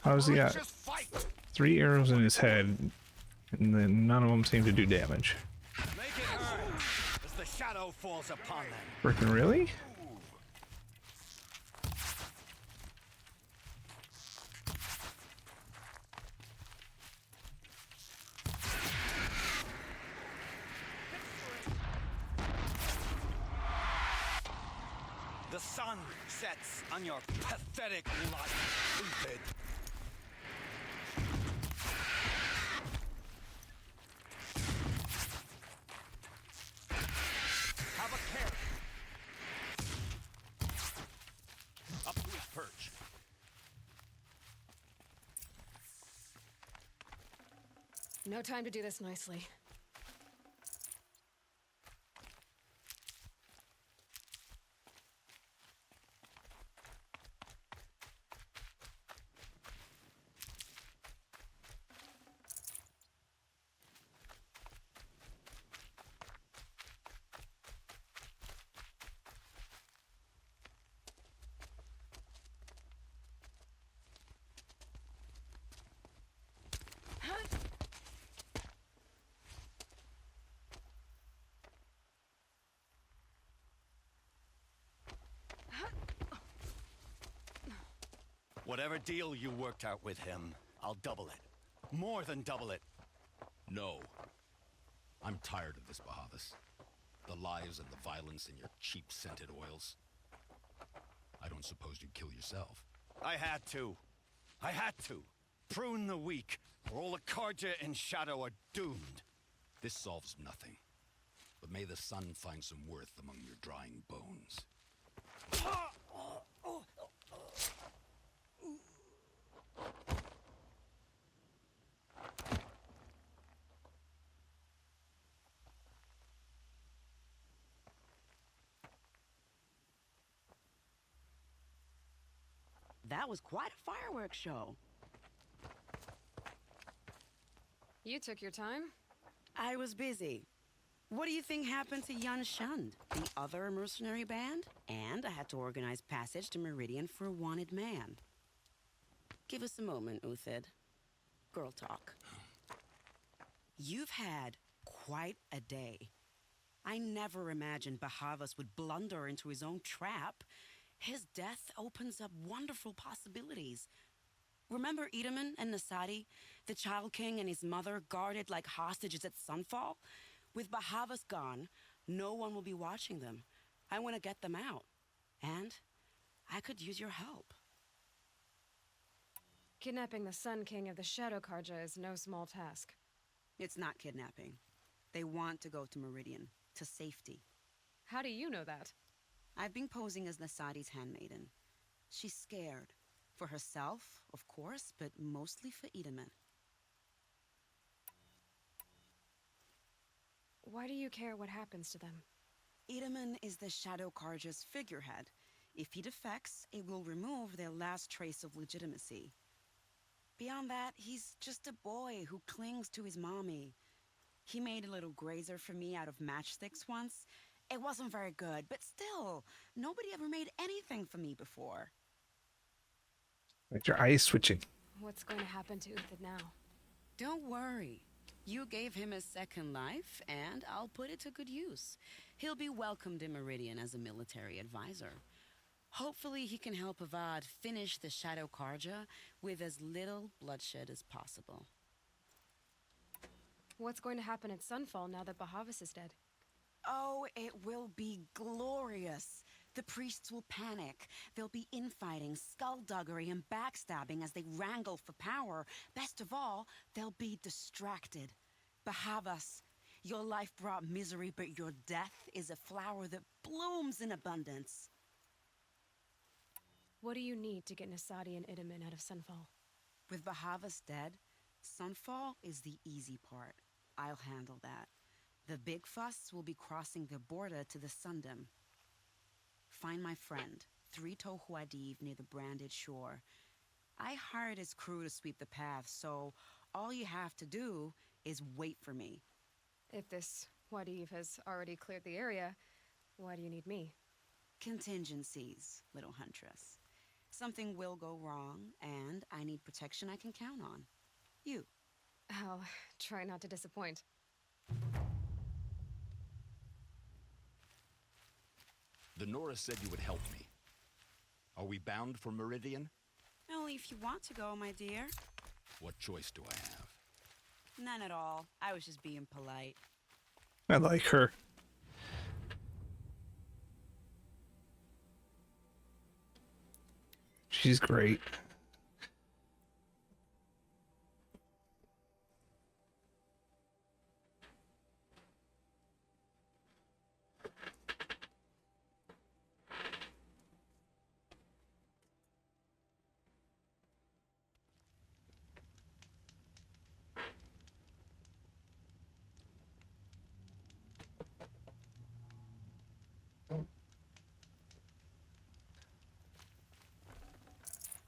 How's he got Just fight! 3 arrows in his head, and then none of them seem to do damage? Make it hurt as the shadow falls upon them. Freaking really? The sun sets on your pathetic life, Uthid. Have a care! Up to his perch. No time to do this nicely. Whatever deal you worked out with him, I'll double it. More than double it. No. I'm tired of this, Bahavas. The lies and the violence and your cheap-scented oils. I don't suppose you'd kill yourself. I had to. I had to. Prune the weak, or all the Karja in Shadow are doomed. This solves nothing. But may the sun find some worth among your drying bones. That was quite a fireworks show. You took your time. I was busy. What do you think happened to Yan Shund, the other mercenary band? And I had to organize passage to Meridian for a wanted man. Give us a moment, Uthid. Girl talk. You've had quite a day. I never imagined Bahavas would blunder into his own trap. His death opens up wonderful possibilities. Remember Edaman and Nasadi, the Child King and his mother guarded like hostages at sunfall? With Bahavas gone, no one will be watching them. I want to get them out. And I could use your help. Kidnapping the Sun King of the Shadow Karja is no small task. It's not kidnapping. They want to go to Meridian, to safety. How do you know that? I've been posing as Nasadi's handmaiden. She's scared. For herself, of course, but mostly for Edaman. Why do you care what happens to them? Edaman is the Shadow Karja's figurehead. If he defects, it will remove their last trace of legitimacy. Beyond that, he's just a boy who clings to his mommy. He made a little grazer for me out of matchsticks once. It wasn't very good, but still, nobody ever made anything for me before. Like your eyes switching. What's going to happen to Uthid now? Don't worry. You gave him a second life, and I'll put it to good use. He'll be welcomed in Meridian as a military advisor. Hopefully he can help Avad finish the Shadow Karja with as little bloodshed as possible. What's going to happen at Sunfall now that Bahavas is dead? Oh, it will be glorious. The priests will panic. There'll be infighting, skullduggery, and backstabbing as they wrangle for power. Best of all, they'll be distracted. Bahavas, your life brought misery, but your death is a flower that blooms in abundance. What do you need to get Nasadi and Idaman out of Sunfall? With Bahavas dead, Sunfall is the easy part. I'll handle that. The big fuss will be crossing the border to the Sundom. Find my friend, Three-Toe Huadiv, near the Branded Shore. I hired his crew to sweep the path, so all you have to do is wait for me. If this Huadiv has already cleared the area, why do you need me? Contingencies, little huntress. Something will go wrong, and I need protection I can count on. You. I'll try not to disappoint. The Nora said you would help me. Are we bound for Meridian? Only if you want to go, my dear. What choice do I have? None at all. I was just being polite. I like her. She's great.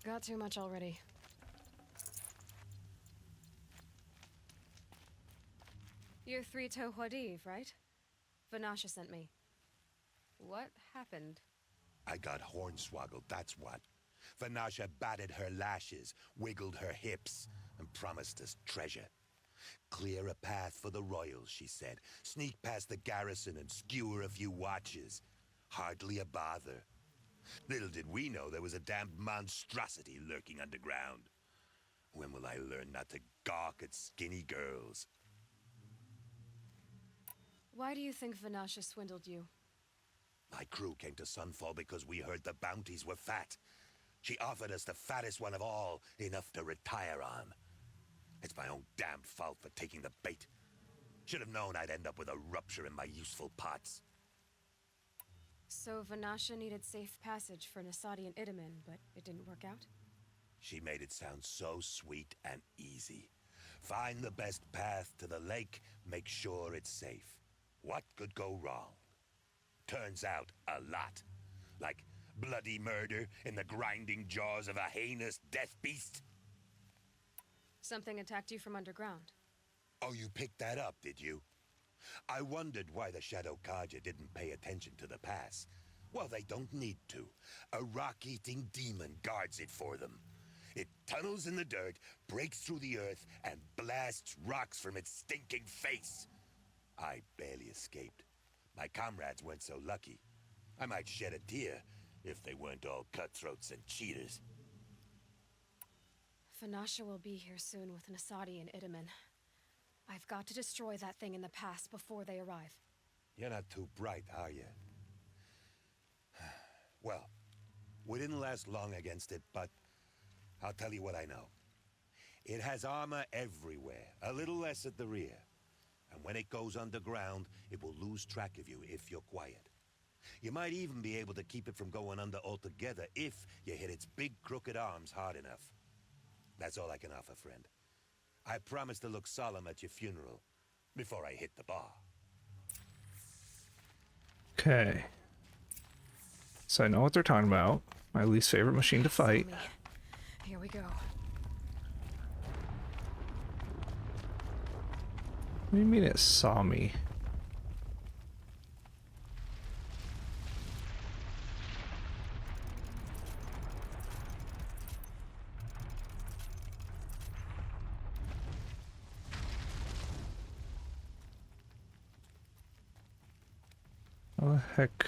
Got too much already. You're Three-Toe Huadiv, right? Vanasha sent me. What happened? I got hornswoggled, that's what. Vanasha batted her lashes, wiggled her hips, and promised us treasure. Clear a path for the royals, she said. Sneak past the garrison and skewer a few watches. Hardly a bother. Little did we know there was a damned monstrosity lurking underground. When will I learn not to gawk at skinny girls? Why do you think Vanasha swindled you? My crew came to Sunfall because we heard the bounties were fat. She offered us the fattest one of all, enough to retire on. It's my own damned fault for taking the bait. Should have known I'd end up with a rupture in my useful parts. So Vanasha needed safe passage for Nasadi and Idaman, but it didn't work out? She made it sound so sweet and easy. Find the best path to the lake, make sure it's safe. What could go wrong? Turns out, a lot. Like bloody murder in the grinding jaws of a heinous death beast. Something attacked you from underground. Oh, you picked that up, did you? I wondered why the Shadow Karja didn't pay attention to the pass. Well, they don't need to. A rock-eating demon guards it for them. It tunnels in the dirt, breaks through the earth, and blasts rocks from its stinking face. I barely escaped. My comrades weren't so lucky. I might shed a tear if they weren't all cutthroats and cheaters. Vanasha will be here soon with Nasadi and Idaman. I've got to destroy that thing in the pass before they arrive. You're not too bright, are you? Well, we didn't last long against it, but I'll tell you what I know. It has armor everywhere, a little less at the rear. And when it goes underground, it will lose track of you if you're quiet. You might even be able to keep it from going under altogether if you hit its big crooked arms hard enough. That's all I can offer, friend. I promise to look solemn at your funeral before I hit the bar. Okay. So I know what they're talking about. My least favorite machine to fight. Here we go. What do you mean it saw me? What the heck?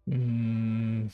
Hmm.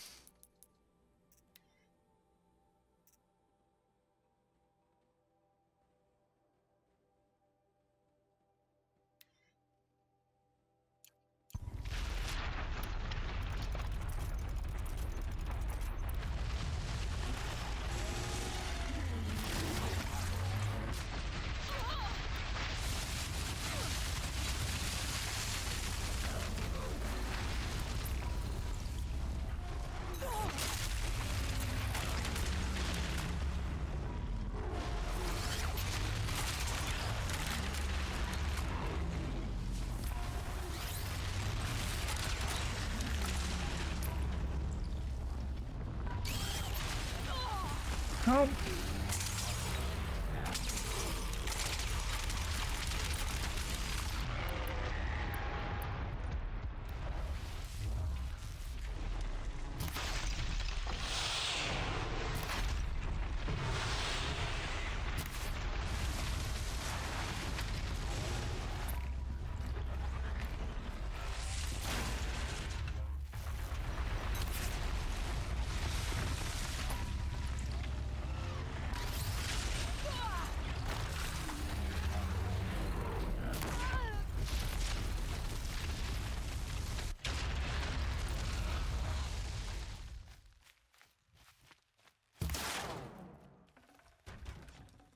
Help.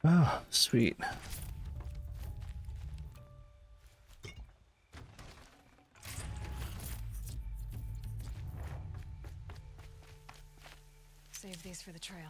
Oh, sweet. Save these for the trail.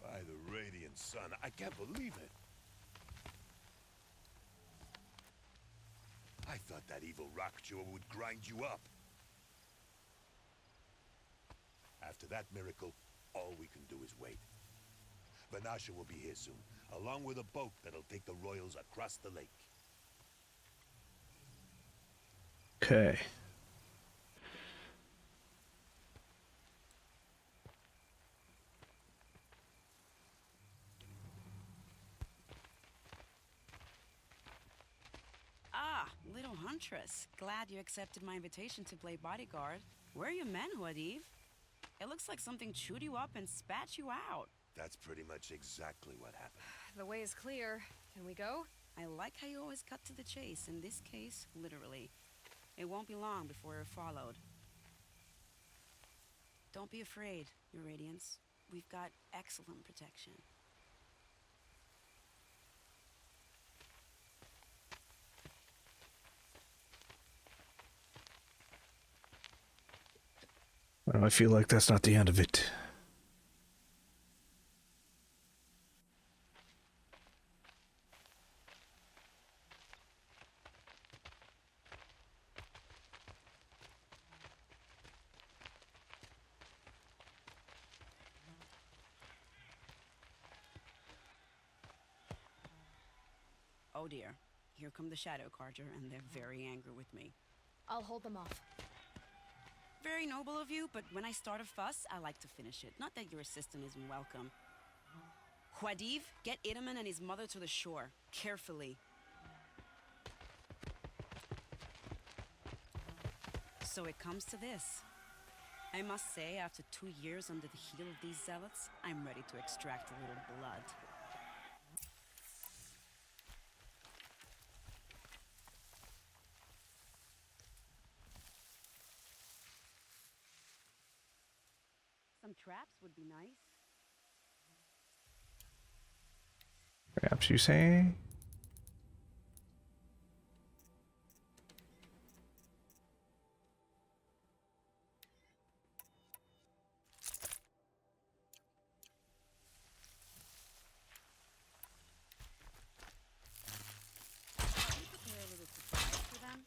By the radiant sun, I can't believe it. I thought that evil rock-jaw would grind you up. After that miracle, all we can do is wait. Vanasha will be here soon, along with a boat that'll take the royals across the lake. Okay. Ah, little huntress. Glad you accepted my invitation to play bodyguard. Where are your men, Huadiv? It looks like something chewed you up and spat you out. That's pretty much exactly what happened. The way is clear. Can we go? I like how you always cut to the chase. In this case, literally. It won't be long before you're followed. Don't be afraid, Your Radiance. We've got excellent protection. Well, I feel like that's not the end of it. Oh dear. Here come the Shadow Carja, and they're very angry with me. I'll hold them off. Very noble of you, but when I start a fuss, I like to finish it. Not that your assistant isn't welcome. Huadiv, get Itaman and his mother to the shore. Carefully. So it comes to this. I must say, after 2 years under the heel of these zealots, I'm ready to extract a little blood. Some traps would be nice. Perhaps you say? Can you prepare a little surprise for them?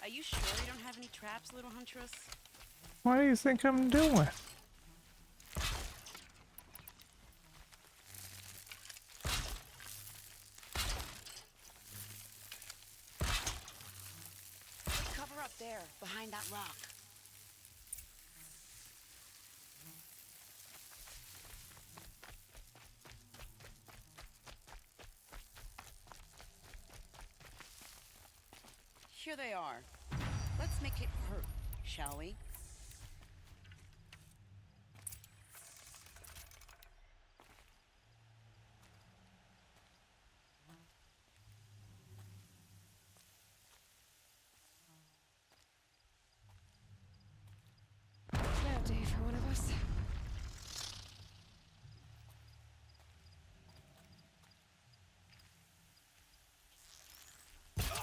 Are you sure you don't have any traps, little huntress? What do you think I'm doing? Cover up there, behind that rock. Here they are. Let's make it hurt, shall we? Now, day for one of us.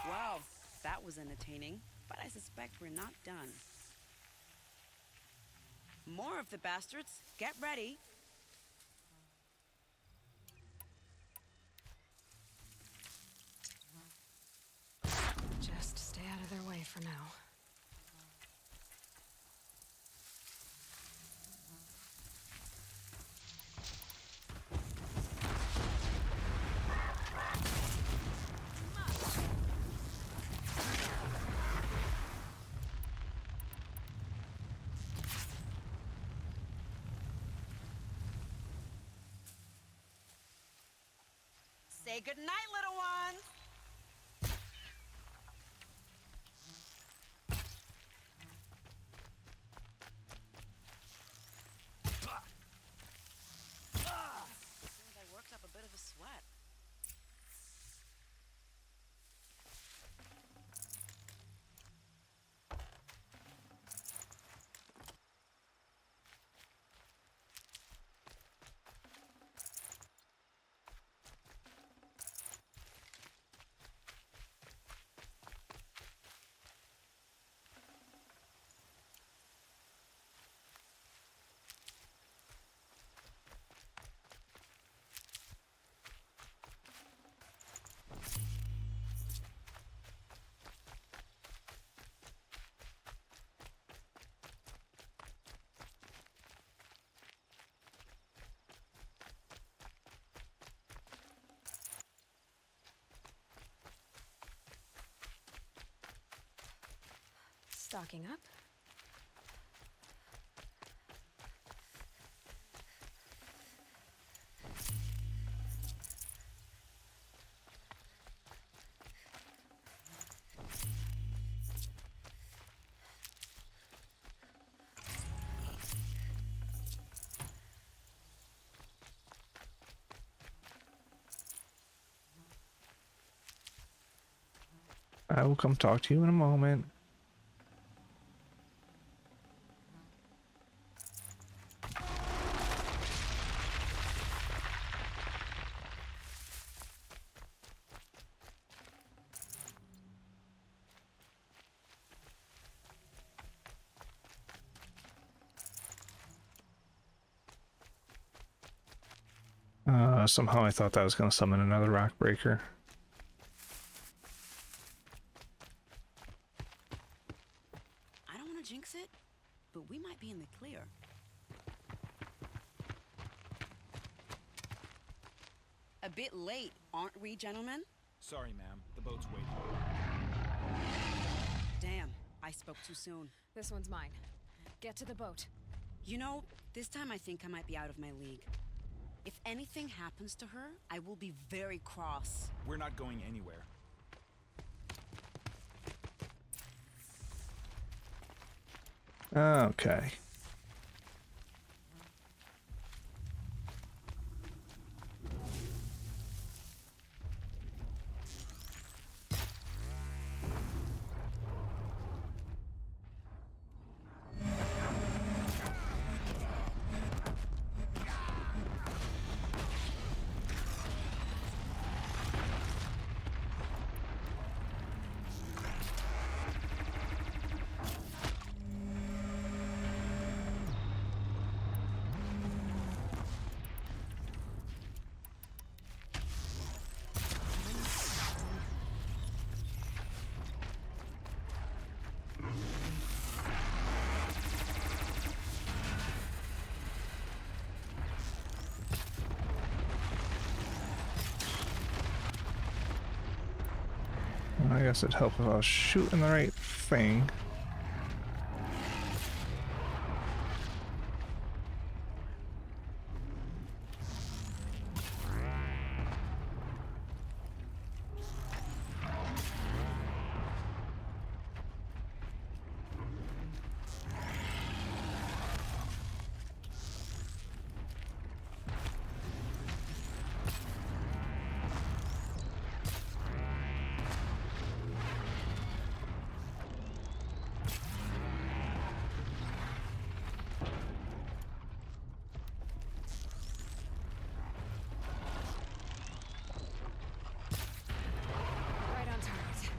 Wow, that was entertaining, but I suspect we're not done. More of the bastards. Get ready. Just stay out of their way for now. Say goodnight, little one. Seems I worked up a bit of a sweat. Stocking up. I will come talk to you in a moment. Somehow I thought that was going to summon another rock breaker. I don't want to jinx it, but we might be in the clear. A bit late, aren't we, gentlemen? Sorry, ma'am. The boat's waiting. Damn, I spoke too soon. This one's mine. Get to the boat. You know, this time I think I might be out of my league. If anything happens to her, I will be very cross. We're not going anywhere. Okay. I guess it'd help if I was shooting the right thing. Right on target.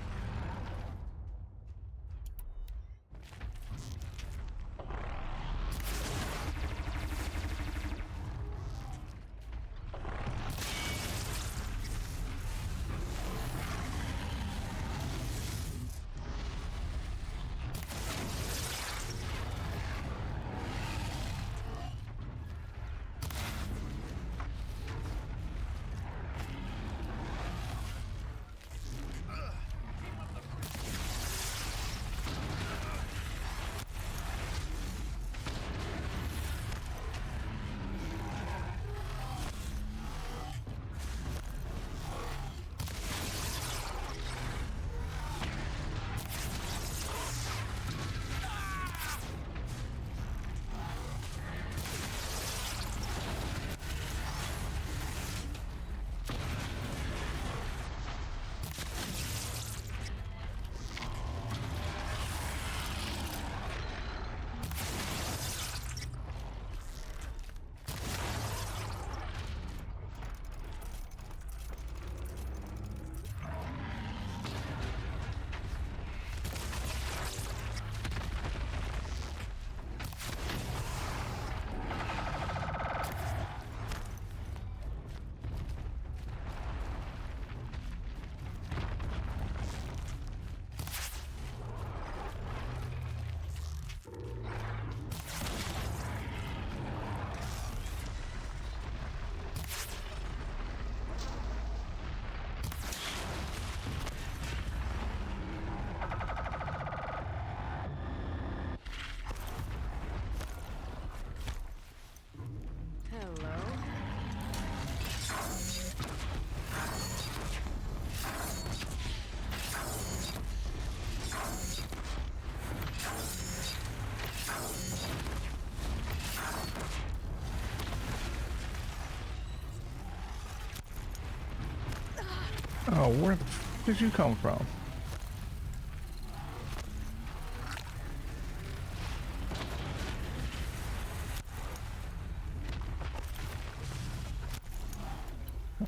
Oh, where the f did you come from?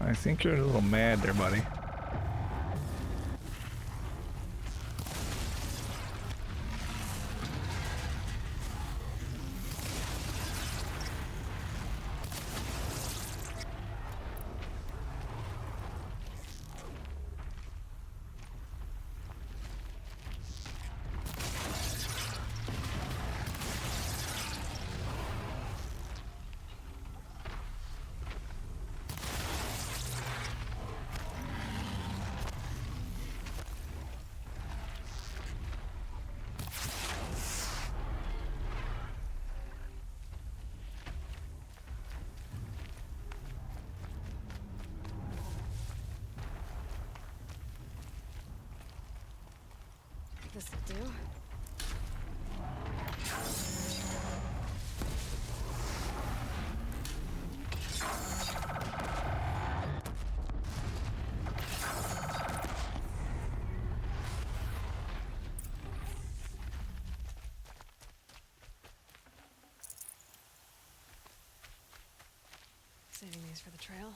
I think you're a little mad there, buddy. This'll do. Saving these for the trail.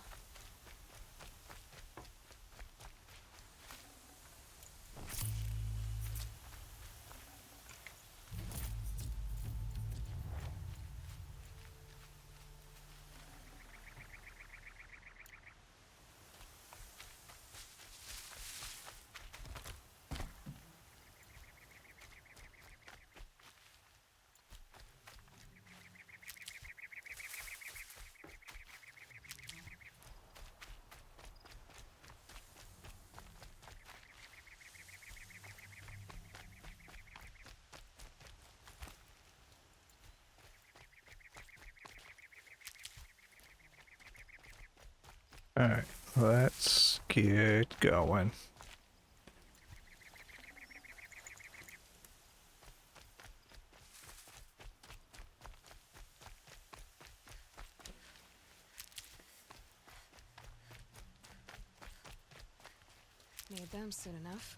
Alright, let's get going. Need them soon enough.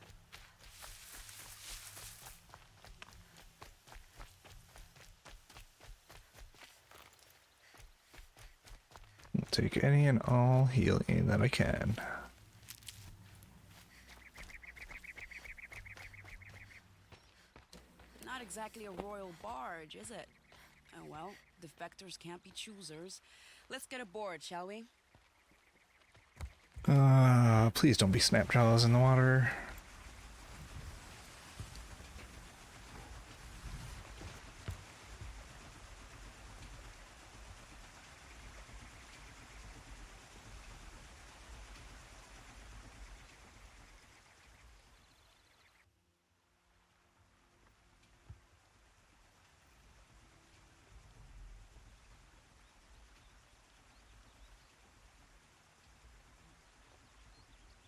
I'll take any and all healing that I can. Not exactly a royal barge, is it? Oh well, defectors can't be choosers. Let's get aboard, shall we? Please don't be snapjaws in the water.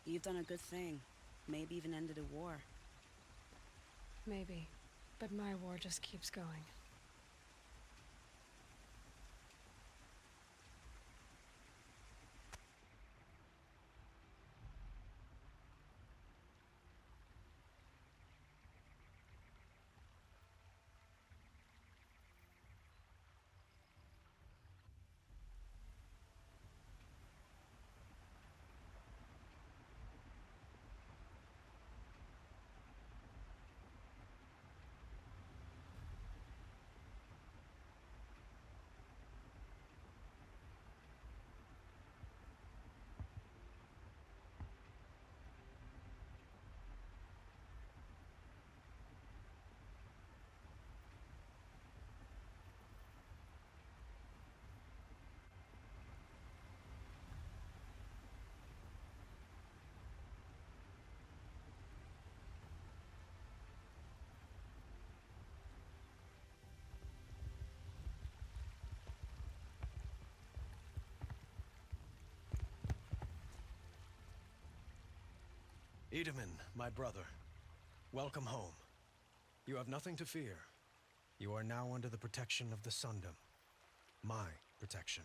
You've done a good thing. Maybe even ended a war. Maybe. But my war just keeps going. Edaman, my brother, welcome home. You have nothing to fear. You are now under the protection of the Sundom. My protection.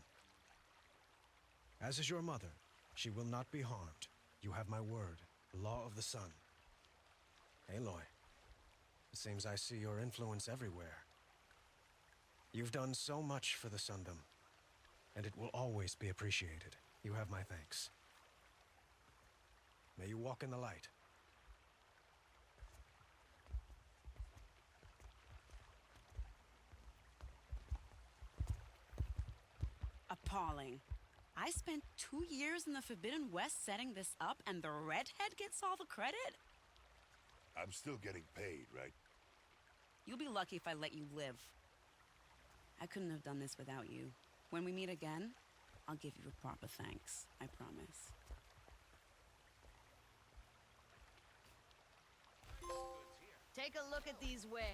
As is your mother, she will not be harmed. You have my word, the law of the sun. Aloy, it seems I see your influence everywhere. You've done so much for the Sundom, and it will always be appreciated. You have my thanks. May you walk in the light. Appalling. I spent 2 years in the Forbidden West setting this up, and the redhead gets all the credit? I'm still getting paid, right? You'll be lucky if I let you live. I couldn't have done this without you. When we meet again, I'll give you a proper thanks. I promise. Take a look at these wares.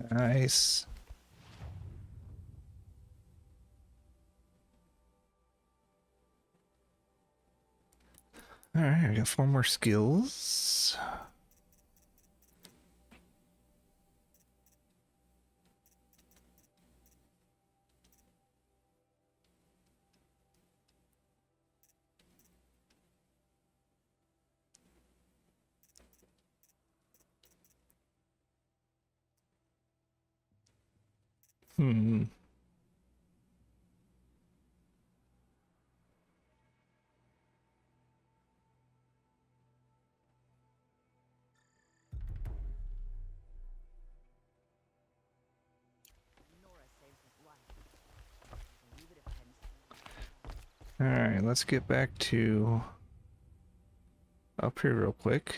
Nice. All right, I got 4 more skills. Hmm. All right, let's get back to up here real quick.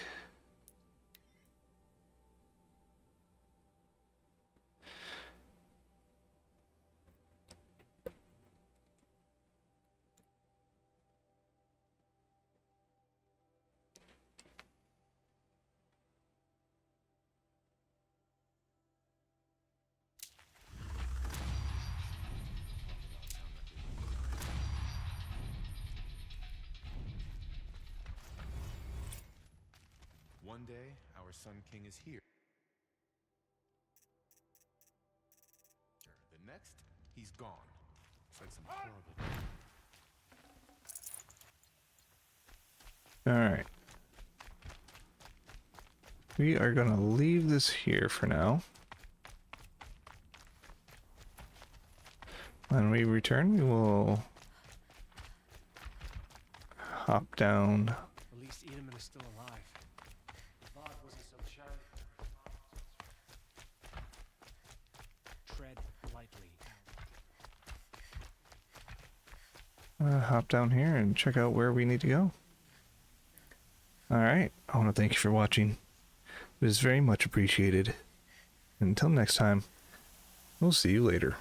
One day, our Sun King is here. The next, he's gone. It's like some horrible... All right. We are going to leave this here for now. When we return, we will hop down. At least Edaman is still alive. Vod wasn't so shy. Tread lightly. Hop down here and check out where we need to go. Alright, I want to thank you for watching. It is very much appreciated. Until next time, we'll see you later.